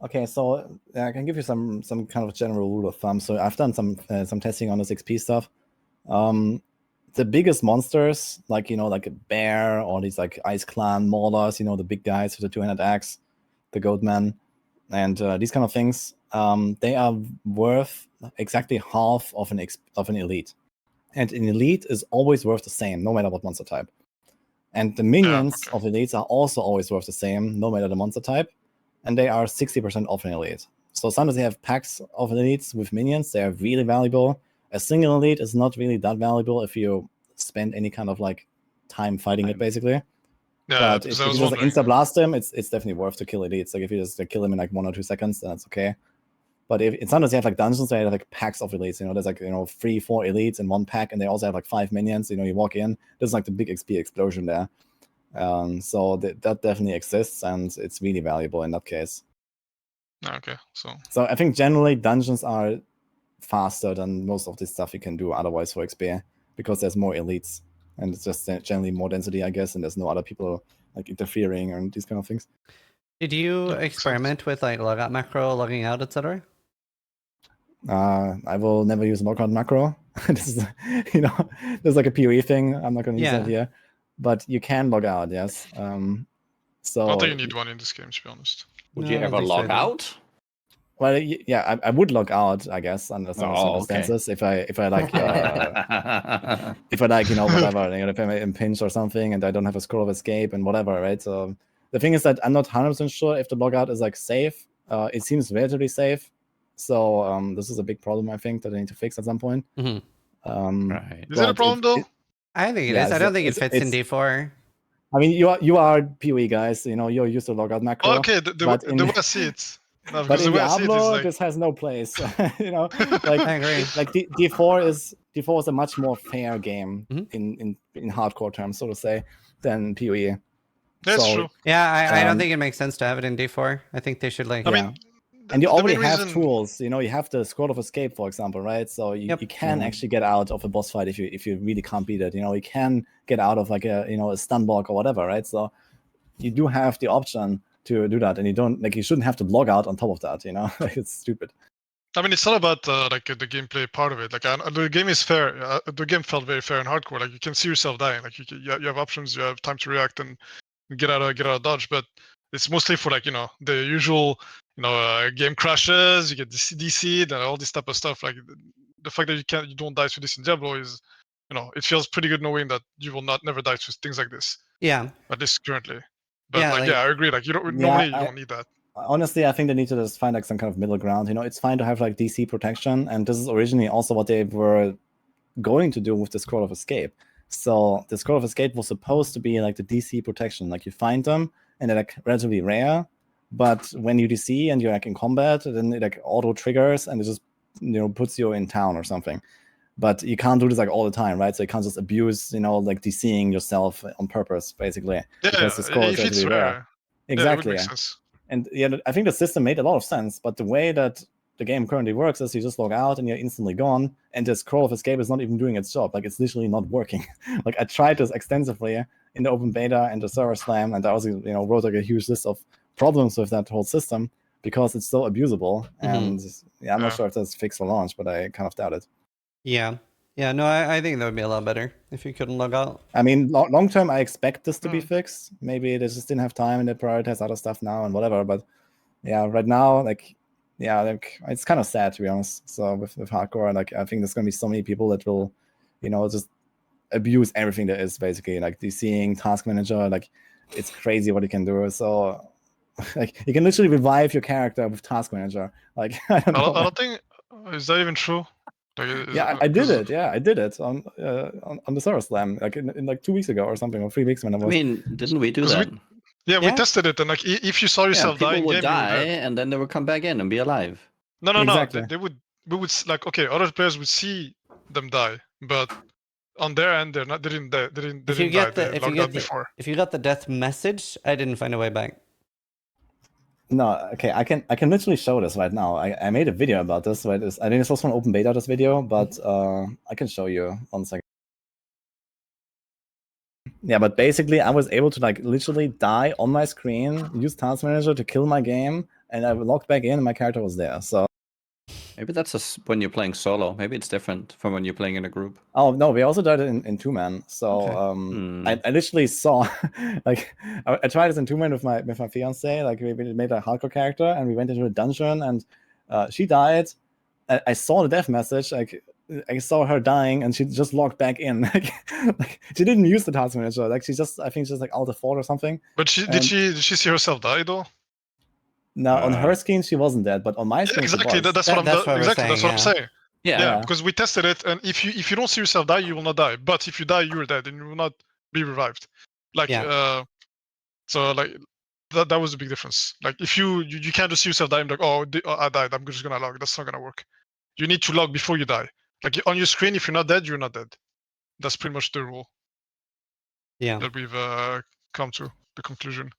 Okay, so I can give you some kind of general rule of thumb. So I've done some testing on this XP stuff. The biggest monsters, like like a bear or these like Ice Clan maulers, the big guys with the 200 axe, the Goatman, and these kind of things, they are worth exactly half of an elite, and an elite is always worth the same, no matter what monster type. And the minions of elites are also always worth the same, no matter the monster type. And they are 60% off an elite. So sometimes they have packs of elites with minions. They are really valuable. A single elite is not really that valuable if you spend any kind of like time fighting it, basically. Yeah, but if you just insta blast them, it's definitely worth to kill elites. Like if you just kill them in like 1 or 2 seconds, then it's okay. But if sometimes you have like dungeons where you have like packs of elites, there's like 3-4 elites in one pack, and they also have like 5 minions. You walk in, there's like the big XP explosion there. So that definitely exists, and it's really valuable in that case. Okay, so I think generally dungeons are faster than most of this stuff you can do otherwise for XP, because there's more elites, and it's just generally more density, I guess, and there's no other people like interfering and these kind of things. Did you experiment with like logout macro, logging out, etc.? I will never use logout macro. This is, there's like a PoE thing. I'm not going to use that here, but you can log out. Yes. So I don't think you need one in this game, to be honest. Would No, you I don't ever think so log either. out? Well, yeah, I would log out, I guess, under some circumstances. If I like if I like whatever, if I'm in pinch or something and I don't have a Squirrel of Escape and whatever, right? So the thing is that I'm not 100% sure if the logout is like safe. It seems relatively safe, so this is a big problem, I think, that I need to fix at some point. Right. Is it a problem though? I think it Yeah, is. I don't think it fits in D4. I mean, you are PoE guys, you're used to logout macro. Oh, okay, the way I see it. No, But because in the way I see it is Diablo, like... this has no place. Like I agree. like D4 is a much more fair game in hardcore terms, so to say, than PoE. That's So, true. Yeah, I don't think it makes sense to have it in D4. I think they should like. I mean, and you already main have reason... tools. You have the Squirrel of Escape, for example, right? So you can actually get out of a boss fight if you really can't beat it. You can get out of like a stun block or whatever, right? So you do have the option to do that, and you shouldn't have to log out on top of that. Like, it's stupid. I mean, it's not about like the gameplay part of it. Like the game is fair. The game felt very fair in hardcore. Like you can see yourself dying. Like you have options. You have time to react and get out of dodge. But it's mostly for like the usual game crashes. You get DC'd and all this type of stuff. Like the fact that you don't die to this in Diablo is it feels pretty good knowing that you will never die to things like this. Yeah. At least currently. But Yeah, I agree. Like you don't normally you don't need that. Honestly, I think they need to just find like some kind of middle ground. It's fine to have like DC protection, and this is originally also what they were going to do with the Squirrel of Escape. So the Squirrel of Escape was supposed to be like the DC protection. Like you find them, and they're like relatively rare, but when you DC and you're like in combat, then it like auto triggers and it just puts you in town or something. But you can't do this like all the time, right? So you can't just abuse like DCing yourself on purpose, basically. Because the score is if it's rare. Exactly. Yeah, it would make sense. And I think the system made a lot of sense, but the way that the game currently works is you just log out and you're instantly gone, and the Squirrel of Escape is not even doing its job. Like, it's literally not working. Like, I tried this extensively in the open beta and the server slam, and I also wrote like a huge list of problems with that whole system because it's so abusable. And I'm not sure if that's fixed for launch, but I kind of doubt it. Yeah. Yeah, no, I think that would be a lot better if you couldn't log out. I mean, long term, I expect this to be fixed. Maybe they just didn't have time and they prioritize other stuff now and whatever. But yeah, right now, it's kind of sad, to be honest. So with hardcore, I think there's going to be so many people that will, just abuse everything there is, basically. Like DCing, task manager, it's crazy what you can do. So you can literally revive your character with task manager. I don't think, is that even true? I did it. Yeah, I did it on the server slam, in 2 weeks ago or something, or 3 weeks when I was. I mean, didn't we do that? We tested it, and if you saw yourself people dying, would die, and then they would come back in and be alive. No. Exactly. We would other players would see them die, but on their end, they didn't die. If you got the death message, I didn't find a way back. No, okay, I can literally show this right now. I made a video about this. Right? I think this was from open beta, this video, but I can show you 1 second. Yeah, but basically I was able to literally die on my screen, use Task Manager to kill my game, and I logged back in and my character was there. So maybe that's when you're playing solo. Maybe it's different from when you're playing in a group. Oh no, we also did it in 2-man. So I literally saw I tried this in 2-man with my fiance. We made a hardcore character and we went into a dungeon and she died. I saw the death message. I saw her dying and she just logged back in. She didn't use the task manager. I think she's alt F4 or something. But did she see herself die though? No, on her screen she wasn't dead, but on my screen exactly. she was. That's what I'm saying. Yeah, because we tested it, and if you don't see yourself die, you will not die. But if you die, you're dead, and you will not be revived. that was a big difference. Like if you can't just see yourself dying like, oh, I died, I'm just gonna log. That's not gonna work. You need to log before you die. Like on your screen, if you're not dead, you're not dead. That's pretty much the rule Yeah. that we've come to the conclusion.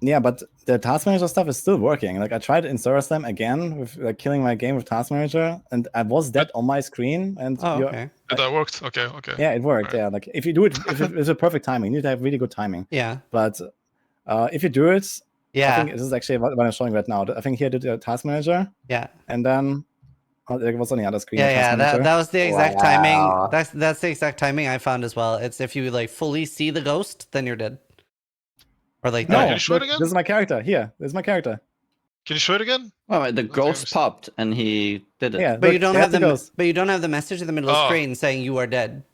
Yeah, but the task manager stuff is still working. Like I tried to insert them again with like killing my game with task manager, and I was dead on my screen. And Oh, okay. That worked. Okay. yeah, it worked. Right. Yeah, like if you do it, if it's a perfect timing, you need to have really good timing. Yeah. But if you do it, I Yeah. think this is actually what I'm showing right now. I think here I did the task manager, Yeah. and then there was on the other screen. Yeah, task yeah, manager. that was the exact Wow. timing. That's the exact timing I found as well. It's if you like fully see the ghost, then you're dead. Or like No, Can you show it look, again? this is my character. Here, this is my character. Can you show it again? Oh, the think ghost it's- popped and he did it. Yeah, But you look, don't there's have the ghost. but you don't have the message in the middle of the Oh. screen saying you are dead.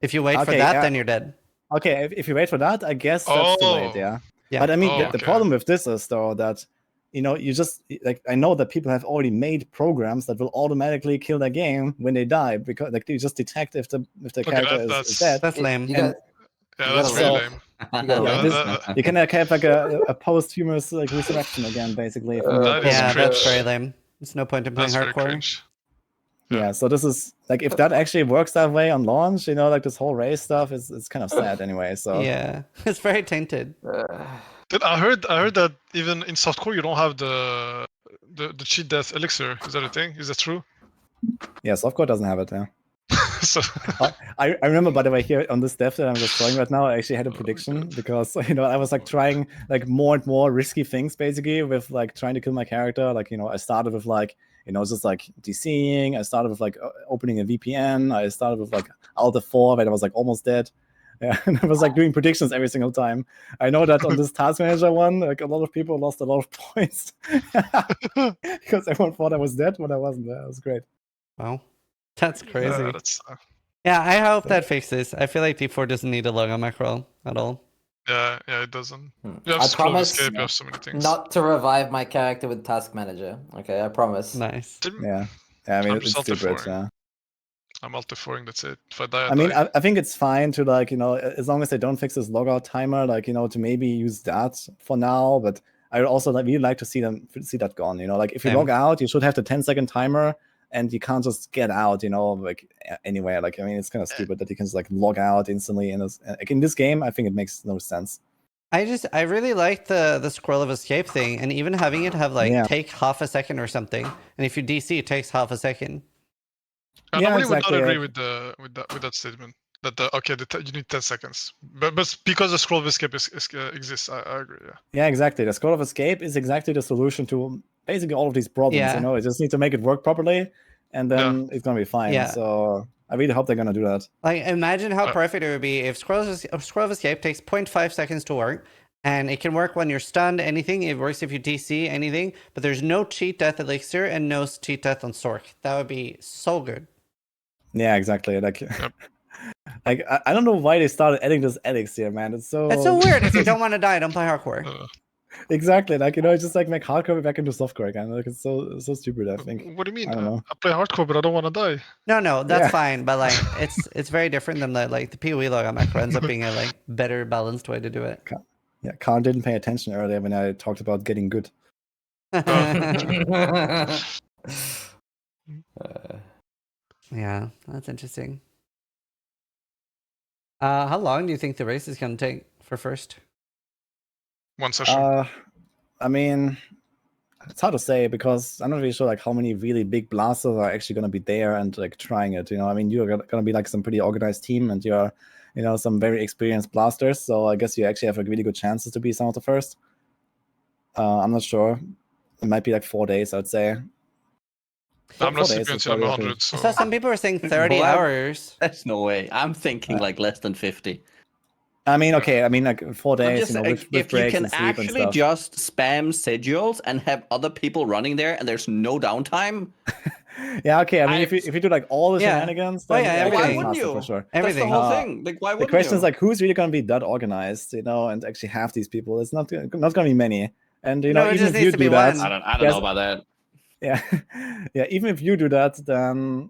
If you wait for Okay, that, yeah. then you're dead. Okay, if you wait for that, I guess that's too late. Oh. Yeah. Yeah. But I mean, Oh, the okay. problem with this is though that you just like I know that people have already made programs that will automatically kill their game when they die because like you just detect if the character is that's- dead. That's lame. You And- got, Yeah, You that's gotta really love- lame. you gotta Yeah, love this- this. You can have like a posthumous like resurrection again, basically. From your That is Yeah, opponent. that's cringe. very lame. There's no point in playing That's very hardcore. cringe. Yeah, so this is like if that actually works that way on launch, like this whole race stuff is kind of sad anyway. So Yeah, it's very tainted. Dude, I heard that even in softcore you don't have the cheat death elixir. Is that a thing? Is that true? yeah, softcore doesn't have it. Yeah. So I remember, by the way, here on this dev that I'm just showing right now, I actually had a prediction because I was like trying like more and more risky things basically with like trying to kill my character. Like I started with like just like DCing. I started with like opening a VPN. I started with like Alt F4 when I was like almost dead. Yeah, and I was like doing predictions every single time. I know that on this task manager one, like a lot of people lost a lot of points because everyone thought I was dead when I wasn't there. It was great. Wow, that's crazy. that's Yeah, I hope that fixes. I feel like D4 doesn't need a logo macro at all. yeah, it doesn't. You have I Squirrel of promise Escape, you have so many things. not to revive my character with task manager. Okay, I promise. Nice. Yeah, I mean I'm it's just stupid. Alt-F4ing. Yeah. I'm Alt-F4ing, that's it. If I die, I mean, die. I think it's fine to like, as long as they don't fix this logout timer, like, to maybe use that for now. But I would also really like to see that gone. Like if you Same. log out, you should have the 10-second timer, and you can't just get out. Like anywhere. Like I mean, it's kind of stupid that you can just like log out instantly. And like in this game, I think it makes no sense. I really like the Squirrel of Escape thing, and even having it have like Yeah. take half a second or something. And if you DC, it takes half a second. I Yeah, normally exactly, would not yeah. agree with that statement. That you need 10 seconds, but because the Squirrel of Escape exists, I agree. Yeah. Yeah, exactly. The Squirrel of Escape is exactly the solution to basically all of these problems. Yeah. You just need to make it work properly, and then it's gonna be fine. Yeah. So I really hope they're gonna do that. Like, imagine how Uh, perfect it would be if Squirrel of Escape takes 0.5 seconds to work, and it can work when you're stunned, anything. It works if you DC, anything. But there's no cheat death elixir and no cheat death on Sork. That would be so good. Yeah, exactly. Like, like I don't know why they started adding this elixir, man. It's so It's so weird. If you don't want to die, don't play hardcore. exactly like it's just like make hardcore back into softcore again. Like it's so stupid. I think. What do you mean? I don't know. I play hardcore, but I don't want to die. No, that's Yeah. fine. But like, it's very different than the PoE logo macro ends up being a like better balanced way to do it. Yeah, Khan didn't pay attention earlier when I talked about getting good. Yeah, that's interesting. How long do you think the race is going to take for first? One session. I mean, it's hard to say because I'm not really sure like how many really big blasters are actually going to be there and like trying it. I mean, you're going to be like some pretty organized team, and you're some very experienced blasters. So I guess you actually have like really good chances to be some of the first. I'm not sure. It might be like 4 days, I'd say. I'm not 4 days sleeping is until I'm probably 100. okay. So I saw some people were saying 30 Well, hours. That's no way. I'm thinking like less than 50. I mean, okay. I mean, like 4 I'm days, just saying, with if you breaks can and sleep and actually stuff. just spam schedules and have other people running there and there's no downtime, Yeah, okay. I mean, if you do like all the Yeah. shenanigans, Oh, then yeah, it why can be wouldn't faster you? for sure. Everything. that's the whole Uh, thing. Like, why The wouldn't question you? is like, who's really going to be that organized, and actually have these people? It's not going to be many. And No, it even just if needs you to be do that, one. I don't Yes. know about that. yeah, yeah. Even if you do that, then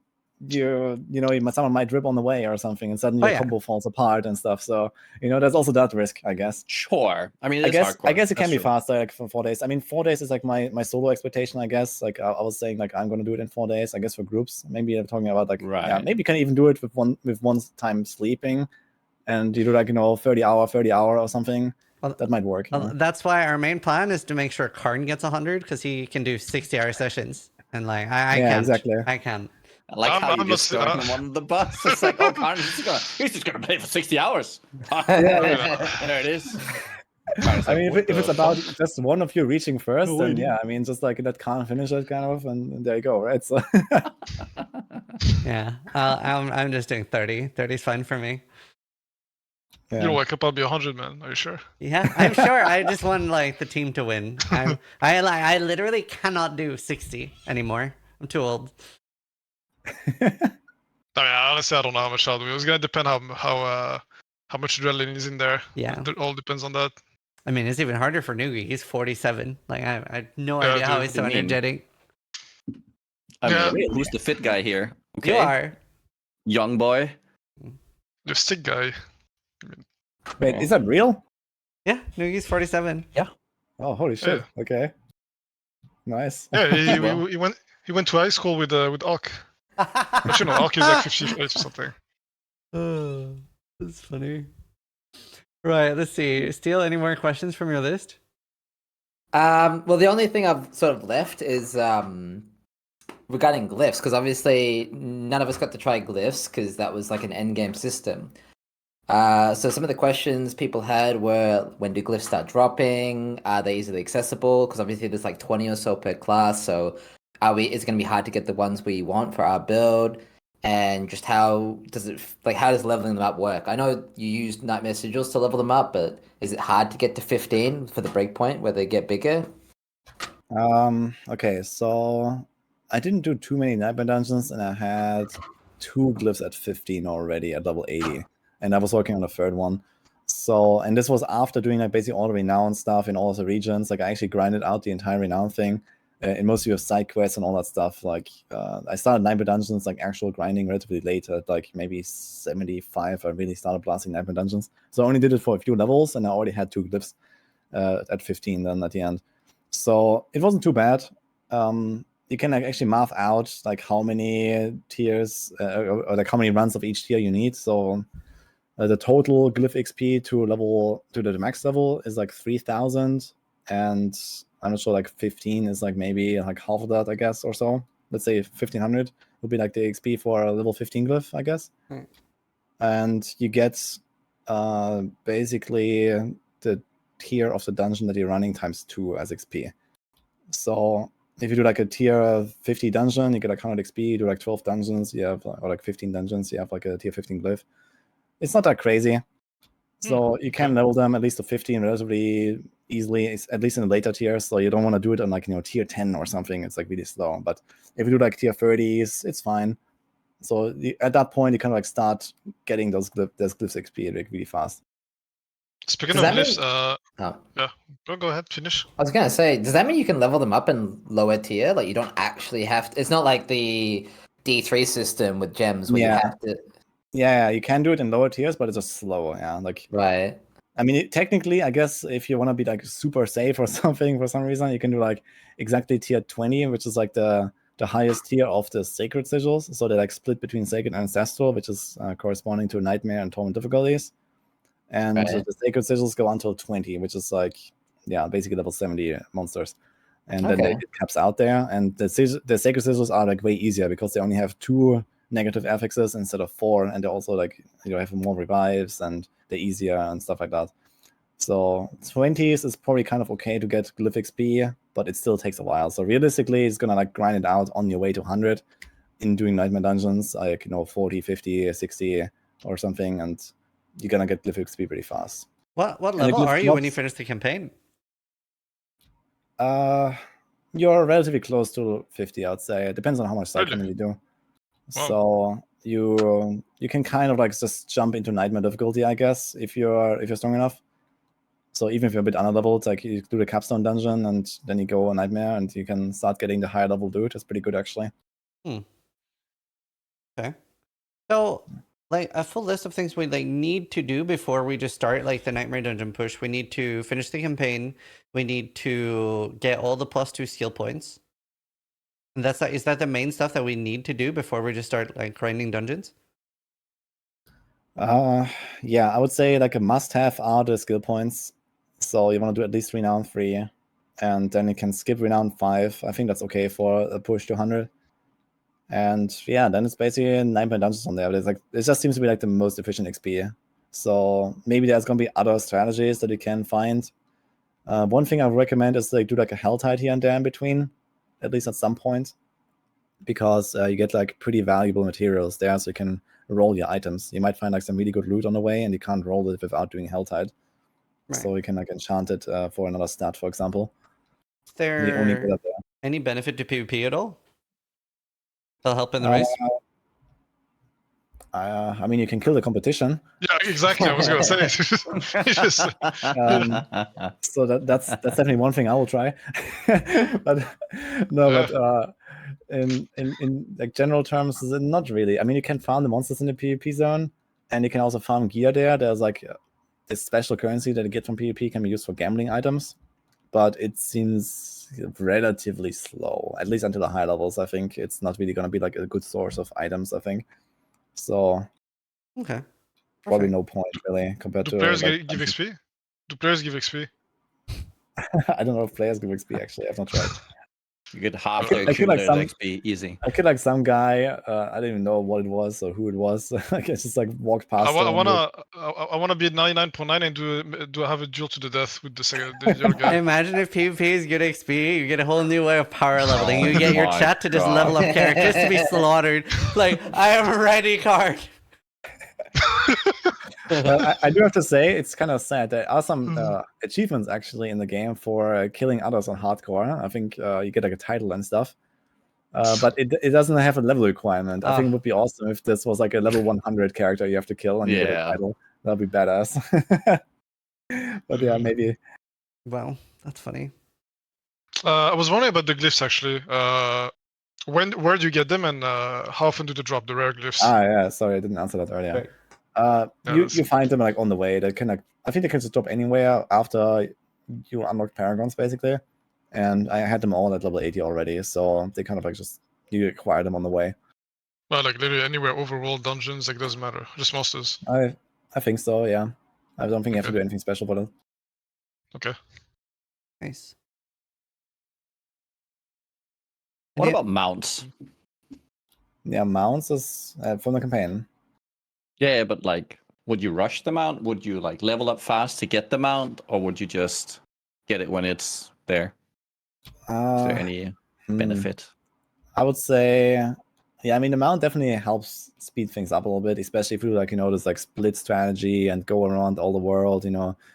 someone might drip on the way or something, and suddenly Oh, your yeah. combo falls apart and stuff. So there's also that risk, I guess. Sure. I mean, I it's guess hardcore. it can That's be true. faster, like for 4 days. I mean, 4 days is like my solo expectation, I guess. Like I was saying, like I'm gonna do it in 4 days. I guess for groups, maybe I'm talking about like Right. maybe you can even do it with one time sleeping, and you do like 30 hour or something. Well, That might work. Well, that's why our main plan is to make sure Karn gets 100 because he can do 60-hour sessions. And like, I Yeah, can't. exactly. I can't. I like how you I'm just not- throwing him on the bus. It's like, oh, Karn, he's just gonna play for 60 hours. There it is. I mean, if it's about just one of you reaching first, No then way, yeah, I mean, just like that can't finish it kind of, and there you go, right? So Yeah. I'm just doing 30. 30 is fine for me. You'll wake up, I'll be 100, man. Are you sure? Yeah, I'm sure. I just want like the team to win. I literally cannot do 60 anymore. I'm too old. I mean, honestly, I don't know how much I'll do. It's gonna depend how much adrenaline is in there. Yeah. It all depends on that. I mean, it's even harder for Noogie. He's 47. Like, I have no Yeah, idea how dude. he's so I mean, energetic. I mean, Yeah. who's the fit guy here? Okay. You are. Young boy. The stick guy. wait, is that real? Yeah, Noogie's 47. Oh, holy shit! Okay, nice. Yeah, he, Well. he went to high school with Alk. But Alk is like 55 or something. Oh, that's funny. Right, let's see. Steele, any more questions from your list? Well, the only thing I've sort of left is regarding glyphs, because obviously none of us got to try glyphs because that was like an endgame system. So some of the questions people had were, when do glyphs start dropping? Are they easily accessible? Because obviously there's like 20 or so per class, so it's going to be hard to get the ones we want for our build. And just how does leveling them up work? I know you use Nightmare Sigils to level them up, but is it hard to get to 15 for the breakpoint where they get bigger? Okay, so I didn't do too many Nightmare Dungeons, and I had 2 glyphs at 15 already at level 80, and I was working on the 3rd one. So, and this was after doing like basically all the Renown stuff in all of the regions. Like I actually grinded out the entire Renown thing. In most of your side quests and all that stuff, like I started Nightmare Dungeons, like actual grinding relatively late, at like maybe 75. I really started blasting Nightmare Dungeons. So I only did it for a few levels, and I already had 2 glyphs at 15 then at the end. So it wasn't too bad. You can like actually math out like how many tiers or like how many runs of each tier you need. So the total glyph XP to the max level is like 3,000, and I'm not sure, like 15 is like maybe like half of that, I guess, or so. Let's say 1,500 would be like the XP for a level 15 glyph, I guess. And you get basically the tier of the dungeon that you're running times 2 as XP. So if you do like a tier 50 dungeon, you get like 100 XP. You do like 12 dungeons, you have, or like 15 dungeons, you have like a tier 15 glyph. It's not that crazy. So you can level them at least to 15 relatively easily, at least in the later tiers. So you don't want to do it on like tier 10 or something. It's like really slow. But if you do like tier 30s, it's fine. So at that point, you kind of like start getting those glyphs XP like really fast. Speaking of glyphs, yeah, go ahead, finish. I was gonna say, does that mean you can level them up in lower tier? Like you don't actually have to. It's not like the D3 system with gems where you have to. Yeah, you can do it in lower tiers, but it's just slower. Yeah, like right. I mean, technically, I guess if you want to be like super safe or something for some reason, you can do like exactly tier 20, which is like the highest tier of the sacred sigils. So they're like split between sacred and ancestral, which is corresponding to nightmare and torment difficulties. And the sacred sigils go until 20, which is like basically level 70 monsters. And then it caps out there. And the sacred sigils are like way easier because they only have 2 negative affixes instead of 4, and they're also like have more revives and they're easier and stuff like that. So 20s is probably kind of okay to get glyph XP, but it still takes a while. So realistically, it's gonna like grind it out on your way to 100 in doing nightmare dungeons, like 40, 50, 60 or something, and you're gonna get glyph XP pretty fast. What level are you when you finish the campaign? You're relatively close to 50, I'd say. It depends on how much side you do. Wow. So you can kind of like just jump into nightmare difficulty, I guess, if you're strong enough. So even if you're a bit underleveled, like you do the capstone dungeon and then you go on nightmare and you can start getting the higher level dude. It's pretty good actually. Okay. So, like a full list of things we like need to do before we just start like the Nightmare Dungeon push. We need to finish the campaign. We need to get all the +2 skill points. And is that the main stuff that we need to do before we just start like grinding dungeons? Yeah, I would say like a must-have are the skill points. So you want to do at least Renown 3, and then you can skip Renown 5. I think that's okay for a push to 100. And yeah, then it's basically 9 dungeons on there. But it just seems to be like the most efficient XP. So maybe there's gonna be other strategies that you can find. One thing I would recommend is like do like a hell tide here and there in between, at least at some point, because you get like pretty valuable materials there, so you can roll your items. You might find like some really good loot on the way, and you can't roll it without doing hell tide. Right. So you can like enchant it for another stat, for example. Is You only get there up there. any benefit to PvP at all? That'll help in the race. I mean, you can kill the competition. Yeah, exactly. I was gonna say. Just- So that's definitely one thing I will try. But no, Yeah. but in like general terms, not really. I mean, you can farm the monsters in the PvP zone, and you can also farm gear there. There's like this special currency that you get from PvP can be used for gambling items, but it seems relatively slow, at least until the high levels. I think it's not really going to be like a good source of items, I think. So Okay. probably Perfect. no point really compared Do to players like, give XP? Do players give XP? I don't know if players give XP actually. I've not tried. You get half I the feel like accumulated XP easy. I killed like some guy. I didn't even know what it was or who it was. I just like walked past. I him. wanna be at 99.9 and do have a duel to the death with the your guy. Imagine if PvP is good XP, you get a whole new way of power leveling. You get your my chat to just God. level up characters to be slaughtered. Like, I have a ready card. I do have to say it's kind of sad. There are some achievements actually in the game for killing others on hardcore. I think you get like a title and stuff. But it doesn't have a level requirement. I think it would be awesome if this was like a level 100 character you have to kill and you get a Yeah. title. That'd be badass. But yeah, maybe. Wow, that's funny. I was wondering about the glyphs actually. Where do you get them, and how often do they drop the rare glyphs? Yeah, sorry, I didn't answer that earlier. Right. You find them like on the way. They can like I think they can just drop anywhere after you unlock paragons basically. And I had them all at level 80 already, so they kind of like just you acquire them on the way. Well, like literally anywhere overworld dungeons, like doesn't matter. Just monsters. I think so, yeah. I don't think you have to Okay. do anything special for them. Okay. Nice. What Yeah. about mounts? Yeah, mounts is from the campaign. Yeah, but like, would you rush the mount? Would you like level up fast to get the mount, or would you just get it when it's there? Is there any benefit? I would say, yeah, I mean, the mount definitely helps speed things up a little bit, especially if you like, this like split strategy and go around all the world.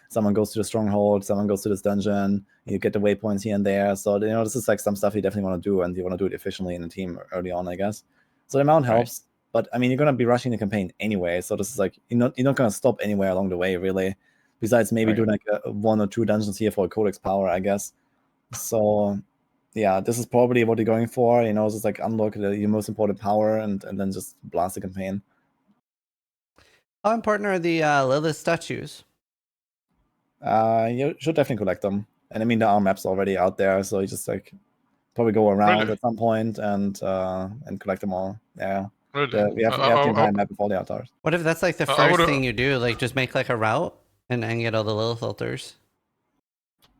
Someone goes to the stronghold, someone goes to this dungeon, you get the waypoints here and there. So, this is like some stuff you definitely want to do, and you want to do it efficiently in a team early on, I guess. So the mount helps, but I mean, you're gonna be rushing the campaign anyway. So this is like you're not gonna stop anywhere along the way, really. Besides maybe doing like 1 or 2 dungeons here for a codex power, I guess. So yeah, this is probably what you're going for. Just like unlock your most important power and then just blast the campaign. How important are the Lilith statues? You should definitely collect them. And I mean, there are maps already out there, so you just like probably go around Really? at some point and collect them all. Yeah. Really? We have the entire map of all the altars. What if that's like the first thing you do? Like just make like a route and get all the Lilith altars?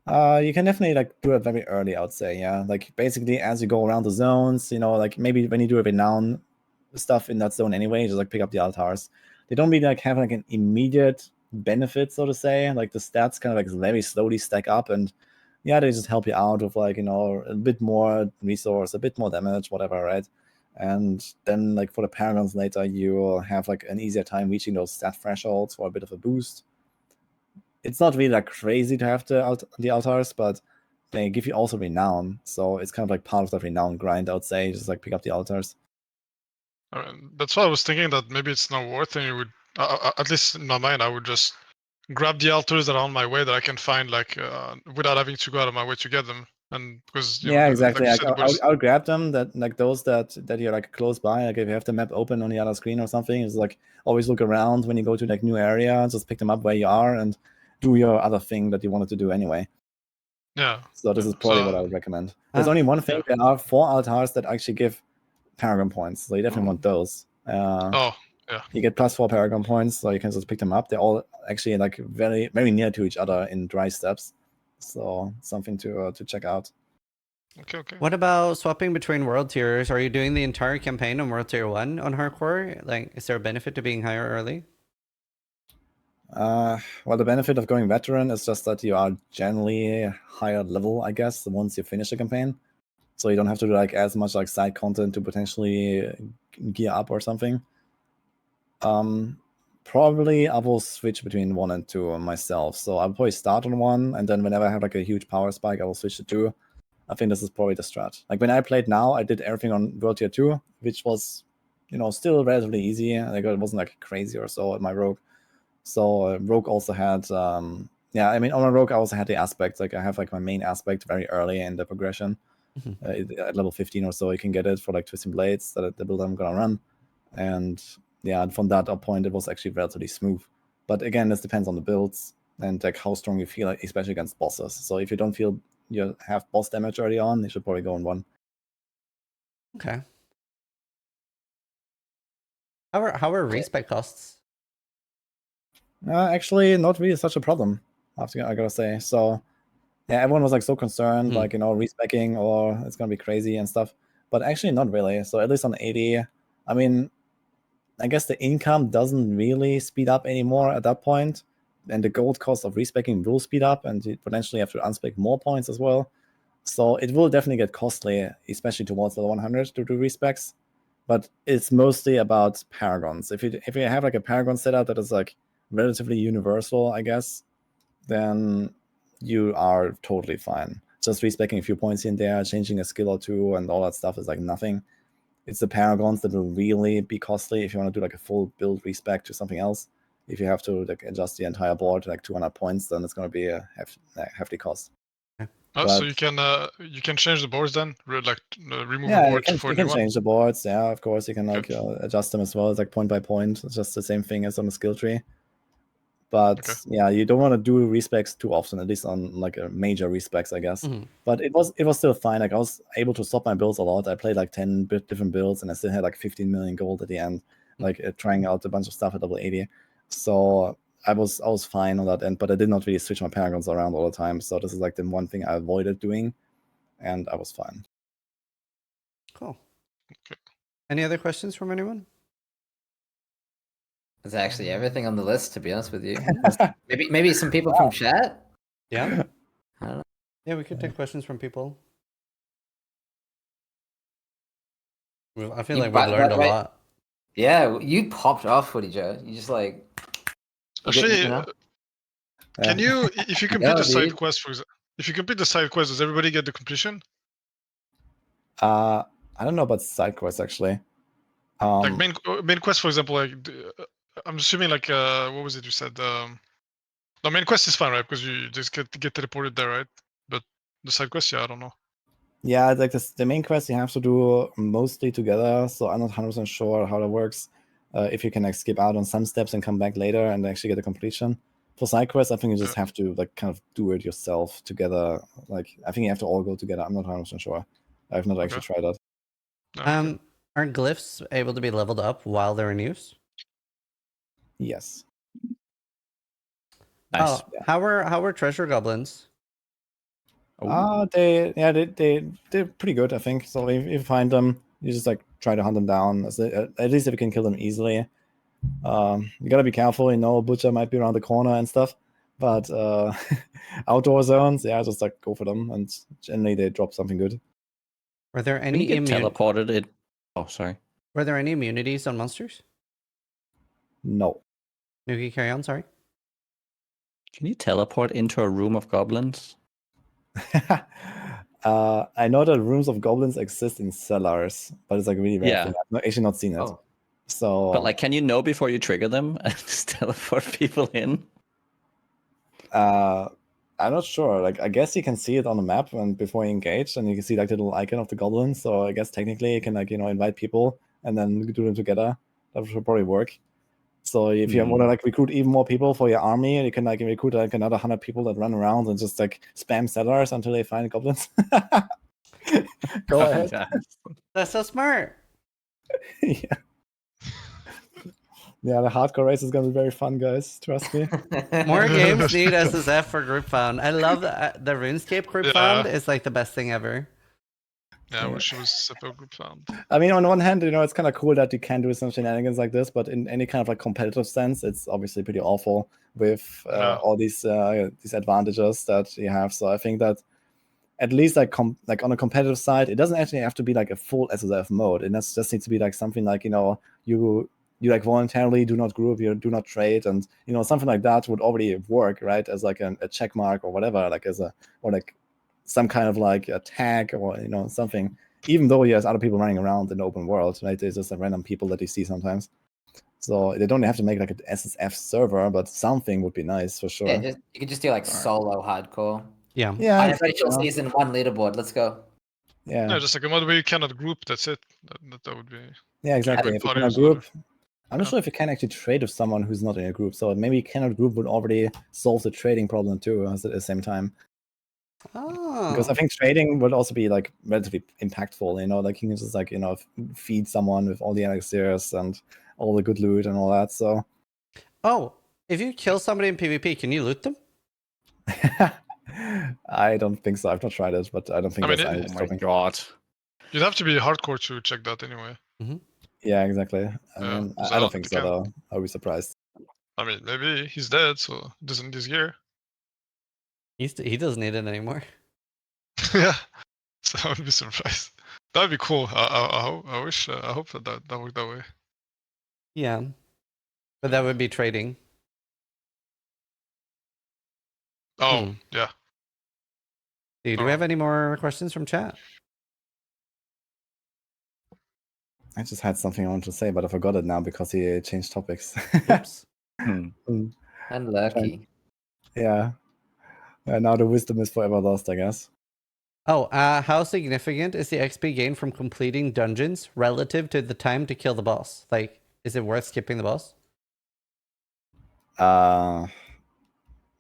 You can definitely like do it very early, I would say. Yeah, like basically as you go around the zones, like maybe when you do a Renown stuff in that zone anyway, just like pick up the altars. They don't really like have like an immediate benefit, so to say. Like the stats kind of like very slowly stack up, and yeah, they just help you out with like a bit more resource, a bit more damage, whatever, right? And then like for the paragons later, you will have like an easier time reaching those stat thresholds for a bit of a boost. It's not really like crazy to have the altars, but they give you also renown, so it's kind of like part of the renown grind, I would say. Just like pick up the altars. That's why I was thinking that maybe it's not worth it. You would, at least in my mind, I would just grab the altars that are on my way that I can find, like without having to go out of my way to get them, and because Yeah, exactly. like you Like, said, the I'll grab them that like those that you're like close by. Like if you have the map open on the other screen or something, it's like always look around when you go to like new area. Just pick them up where you are and do your other thing that you wanted to do anyway. yeah. So this is probably what I would recommend. There's only one thing. yeah. There are 4 altars that actually give Paragon points, so you definitely want those. Oh, yeah. You get +4 Paragon points, so you can just pick them up. They're all actually like very very near to each other in dry steps, so something to check out. Okay. What about swapping between world tiers? Are you doing the entire campaign on World Tier 1 on hardcore? Like, is there a benefit to being higher early? Well, the benefit of going veteran is just that you are generally higher level, I guess, once you finish the campaign. So you don't have to do like as much like side content to potentially gear up or something. Probably I will switch between 1 and 2 myself. So I'll probably start on 1, and then whenever I have like a huge power spike, I will switch to 2. I think this is probably the strat. Like when I played now, I did everything on World Tier 2, which was, still relatively easy. Like it wasn't like crazy or so at my rogue. So rogue also had, on my rogue I also had the aspects. Like I have like my main aspect very early in the progression. At level 15 or so, you can get it for like Twisting Blades, that the build I'm gonna run. And yeah, from that point, it was actually relatively smooth. But again, this depends on the builds and like how strong you feel, like, especially against bosses. So if you don't feel you have boss damage early on, you should probably go on 1. Okay. How are respec costs? Actually, not really such a problem, I gotta say. So yeah, everyone was like so concerned, like, respecking or it's gonna be crazy and stuff. But actually not really. So at least on 80, I mean, I guess the income doesn't really speed up anymore at that point. And the gold cost of respecking will speed up, and you potentially have to unspec more points as well. So it will definitely get costly, especially towards level 100 to do respecs. But it's mostly about paragons. If you have like a paragon setup that is like relatively universal, I guess, then you are totally fine. Just respecking a few points in there, changing a skill or 2, and all that stuff is like nothing. It's the paragons that will really be costly if you want to do like a full build respec to something else. If you have to like adjust the entire board to like 200 points, then it's going to be a hefty cost. So you can change the boards then, remove the Yeah, board for you a can new one. change the boards. Yeah, of course you can like Okay. adjust them as well. It's like point by point. It's just the same thing as on the skill tree. But Okay. yeah, you don't want to do respecs too often, at least on like a major respecs, I guess. Mhm. But it was still fine. Like I was able to swap my builds a lot. I played like 10 different builds, and I still had like 15 million gold at the end, like trying out a bunch of stuff at level 80. So I was fine on that end, but I did not really switch my paragons around all the time. So this is like the one thing I avoided doing, and I was fine. Cool. Okay. Any other questions from anyone? That's actually everything on the list, to be honest with you. Maybe some people from chat. Yeah. I don't know. Yeah, we could take questions from people. I feel like we've learned a lot. Yeah, you popped off, Footy Joe. You just like. Actually, can you, if you complete Yeah, the side dude. quest, for example, if you complete the side quest, does everybody get the completion? I don't know about side quests actually. Like main quest, for example, like I'm assuming like what was it you said? The main quest is fine, right? Because you just get teleported there, right? But the side quest, yeah, I don't know. Yeah, like the main quest you have to do mostly together, so I'm not 100% sure how that works. If you can like skip out on some steps and come back later and actually get a completion. For side quests, I think you just have to like kind of do it yourself together. Like I think you have to all go together. I'm not 100% sure. I've not actually tried that. Okay. Are glyphs able to be leveled up while they're in use? Yes. Nice. Oh, how are treasure goblins? They're pretty good, I think. So if you find them, you just like try to hunt them down. At least if you can kill them easily. You gotta be careful, Butcher might be around the corner and stuff. But outdoor zones, yeah, just like go for them, and generally they drop something good. Were there Can you any get teleported it? Oh, sorry. Were there any immunities on monsters? No. Nuki, carry on. Sorry. Can you teleport into a room of goblins? I know that rooms of goblins exist in cellars, but it's like really rare thing. I've actually not seen it. Oh. So, but like, can you know before you trigger them and just teleport people in? I'm not sure. Like, I guess you can see it on the map and before you engage, and you can see like the little icon of the goblin. So I guess technically you can like invite people and then do them together. That should probably work. So if you want to like recruit even more people for your army, you can like recruit like another 100 people that run around and just like spam settlers until they find goblins. Go ahead. That's so smart. Yeah. Yeah, the hardcore race is gonna be very fun, guys. Trust me. More games need SSF for group found. I love the RuneScape group found. It's like the best thing ever. Yeah, I wish it was separate group found. I mean, on one hand, it's kind of cool that you can do some shenanigans like this, but in any kind of like competitive sense, it's obviously pretty awful with all these advantages that you have. So I think that at least like on a competitive side, it doesn't actually have to be like a full SSF mode. It just needs to be like something like you like voluntarily do not group, you do not trade, and something like that would already work, right? As like a check mark or whatever, like or like some kind of like a tag or something. Even though you have other people running around in the open world, right? There's just random people that you see sometimes. So they don't have to make like an SSF server, but something would be nice for sure. Yeah, you could just do like solo hardcore. Yeah. Yeah. Unofficial season 1 leaderboard. Let's go. Yeah. No, just like a mode where you cannot group. That's it. That would be. Yeah, exactly. If you cannot group, I'm not sure if you can actually trade with someone who's not in a group. So maybe cannot group would already solve the trading problem too at the same time. Oh. Because I think trading would also be like relatively impactful. Like you can just like feed someone with all the elixirs and all the good loot and all that. So. Oh, if you kill somebody in PvP, can you loot them? I don't think so. I've not tried it, but I don't think. Oh my god! You'd have to be hardcore to check that anyway. Mm-hmm. Yeah, exactly. I don't think so though. I'll be surprised. I mean, maybe he's dead, so it doesn't need his gear. He doesn't need it anymore. Yeah, so I would be surprised. That would be cool. I wish. I hope that worked that way. Yeah, but that would be trading. Oh, yeah. Do we have any more questions from chat? I just had something I wanted to say, but I forgot it now because he changed topics. Oops. Unlucky. Yeah. Now the wisdom is forever lost, I guess. Oh, how significant is the XP gain from completing dungeons relative to the time to kill the boss? Like, is it worth skipping the boss?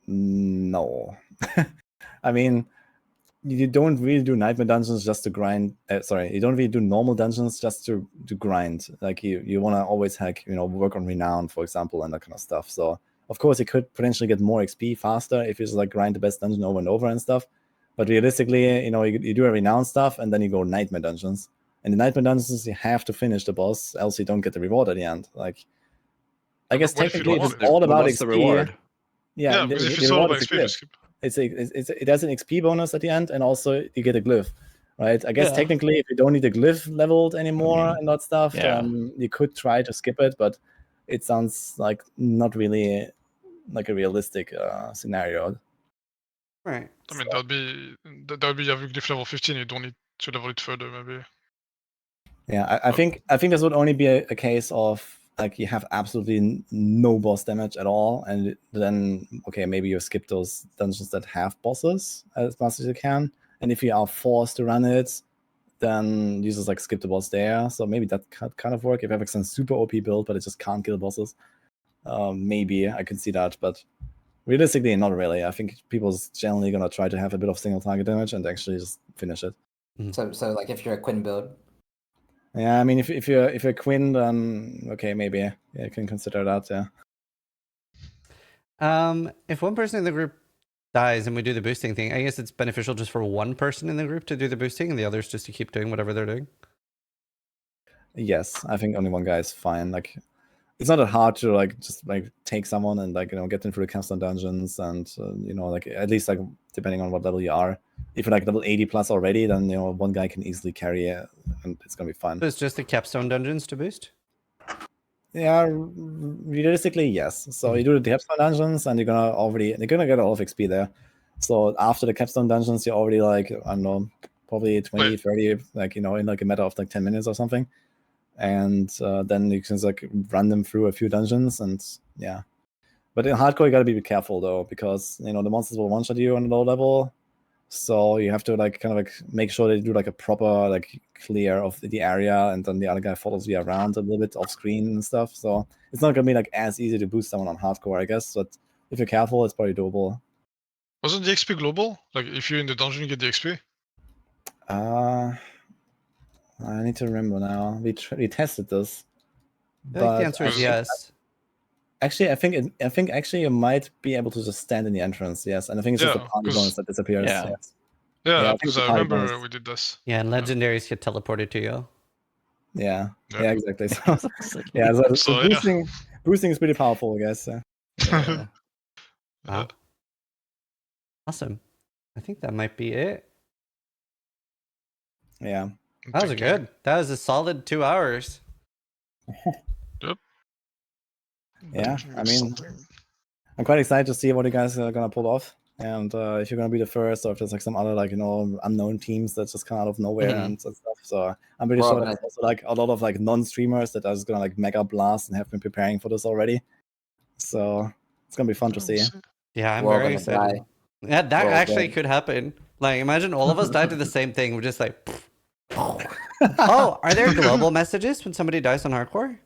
No. I mean, you don't really do nightmare dungeons just to grind. You don't really do normal dungeons just to grind. Like you want to always work on renown, for example, and that kind of stuff. So of course you could potentially get more XP faster if you just like grind the best dungeon over and over and stuff. But realistically, you do a renown stuff and then you go nightmare dungeons. And the nightmare dungeons you have to finish the boss, else you don't get the reward at the end. Like, I guess technically it's all about XP. The reward? Yeah, because if it's all about XP, just skip. It has an XP bonus at the end, and also you get a glyph, right? I guess technically, if you don't need a glyph leveled anymore and that stuff, you could try to skip it, but it sounds like not really like a realistic scenario. Right. I mean, that would be a glyph level 15. You don't need to level it further, maybe. Yeah, I think this would only be a case of like you have absolutely no boss damage at all, and then maybe you skip those dungeons that have bosses as much as you can. And if you are forced to run it, then you just like skip the boss there. So maybe that could kind of work if you have like some super OP build, but it just can't kill bosses. Maybe I can see that, but realistically, not really. I think people's generally gonna try to have a bit of single target damage and actually just finish it. So like if you're a Quinn build. Yeah, I mean, if you're Quinn, then maybe you can consider that. Yeah. If one person in the group dies and we do the boosting thing, I guess it's beneficial just for one person in the group to do the boosting and the others just to keep doing whatever they're doing. Yes, I think only one guy is fine. Like, it's not that hard to like just like take someone and like get them through the capstone dungeons, and like at least like depending on what level you are. If you're like level 80 plus already, then one guy can easily carry it, and it's gonna be fun. So it's just the capstone dungeons to boost? Yeah, realistically, yes. So you do the capstone dungeons, and you're gonna get a lot of XP there. So after the capstone dungeons, you're already like, I don't know, probably 20, 30, like in like a matter of like 10 minutes or something. And then you can like run them through a few dungeons, and yeah. But in hardcore, you gotta be careful though, because the monsters will one-shot you on a low level. So you have to kind of make sure that you do a proper clear of the area, and then the other guy follows you around a little bit off screen and stuff. So it's not gonna be as easy to boost someone on hardcore, I guess. But if you're careful, it's probably doable. Wasn't the XP global? Like if you're in the dungeon, you get the XP. I need to remember now. We tested this. I think the answer is yes. Actually, I think actually you might be able to just stand in the entrance. Yes, and I think it's just a party bonus that disappears. Yeah. Yes. Yeah, I because think I remember we did this. Yeah, and legendaries get teleported to you. Yeah, Yeah. exactly. So, yeah, so boosting is pretty powerful, I guess. Yeah. Wow. Awesome. I think that might be it. Yeah. That was good. That was a solid 2 hours. Yep. Yeah, I mean, I'm quite excited to see what you guys are gonna pull off, and if you're gonna be the first, or if there's some other unknown teams that just come out of nowhere and stuff. So I'm pretty sure there's also a lot of non-streamers that are just gonna mega blast and have been preparing for this already. So it's gonna be fun to see. Yeah, I'm very excited. Yeah, that actually could happen. Imagine all of us died to the same thing. We're just oh, are there global messages when somebody dies on hardcore?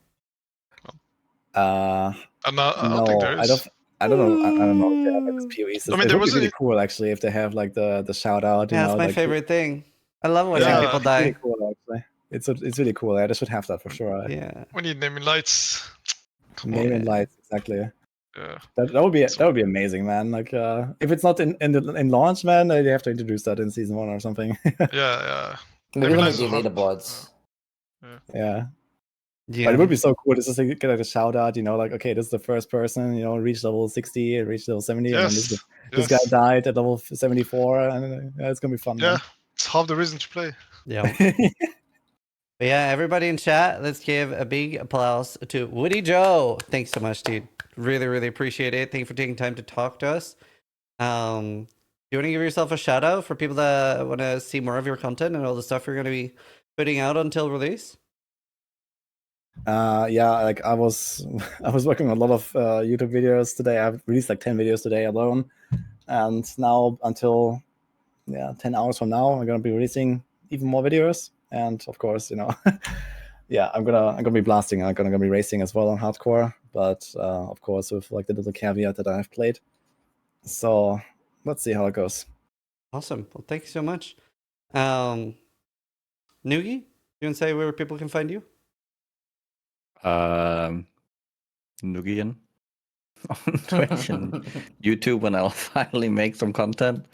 I don't think there is. I don't know. I don't know if they have this PoE system. I mean, it there would was be really cool actually if they have the shout out. Yeah, that's my favorite thing. I love watching people die. Really cool, actually. It's really cool. They should have that for sure. Yeah. We need naming lights. Naming lights, exactly. Yeah. That would be amazing, man. If it's not in launch, man, they have to introduce that in season 1 or something. Yeah. Maybe one of the leaderboards. Yeah. But it would be so cool to just get a shout out, okay, this is the first person, reach level 60, reach level 70, and then this guy died at level 74, and it's gonna be fun. Yeah, man. it's half the reason to play. Yeah. But yeah, everybody in chat, let's give a big applause to Woody Joe. Thanks so much, dude. Really, really appreciate it. Thank you for taking time to talk to us. Do you want to give yourself a shout out for people that want to see more of your content and all the stuff you're going to be putting out until release? Yeah, I was working on a lot of YouTube videos today. I've released 10 videos today alone, and now until 10 hours from now, I'm gonna be releasing even more videos. And of course, yeah, I'm gonna be blasting. I'm gonna be racing as well on hardcore, but of course with the little caveat that I have played. So let's see how it goes. Awesome. Well, thank you so much. Noogie, you want to say where people can find you? Nugian on Twitch and YouTube when I'll finally make some content.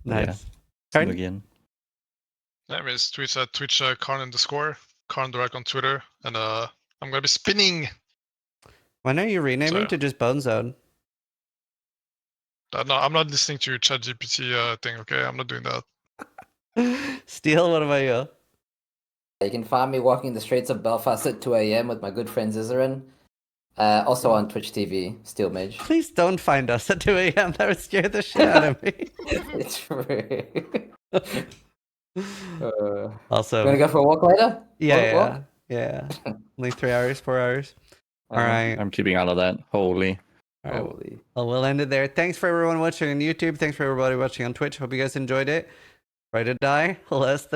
Nice. Yeah, Nugian. Yeah, I mean, it's Twitch Karn_, Karn Direct on Twitter, and I'm gonna be spinning. When are you renaming to just Bone Zone? No, I'm not listening to your ChatGPT thing. Okay, I'm not doing that. Steel, what about you? You can find me walking the streets of Belfast at 2 a.m. with my good friend Zizaran. Also on Twitch TV, Steel Mage. Please don't find us at 2 a.m. That would scare the shit out of me. It's true. Also, you want to go for a walk later? Yeah. Only 3 hours, 4 hours. All right. I'm keeping out of that. Holy. All right. Well, we'll end it there. Thanks for everyone watching on YouTube. Thanks for everybody watching on Twitch. Hope you guys enjoyed it. Try to die less than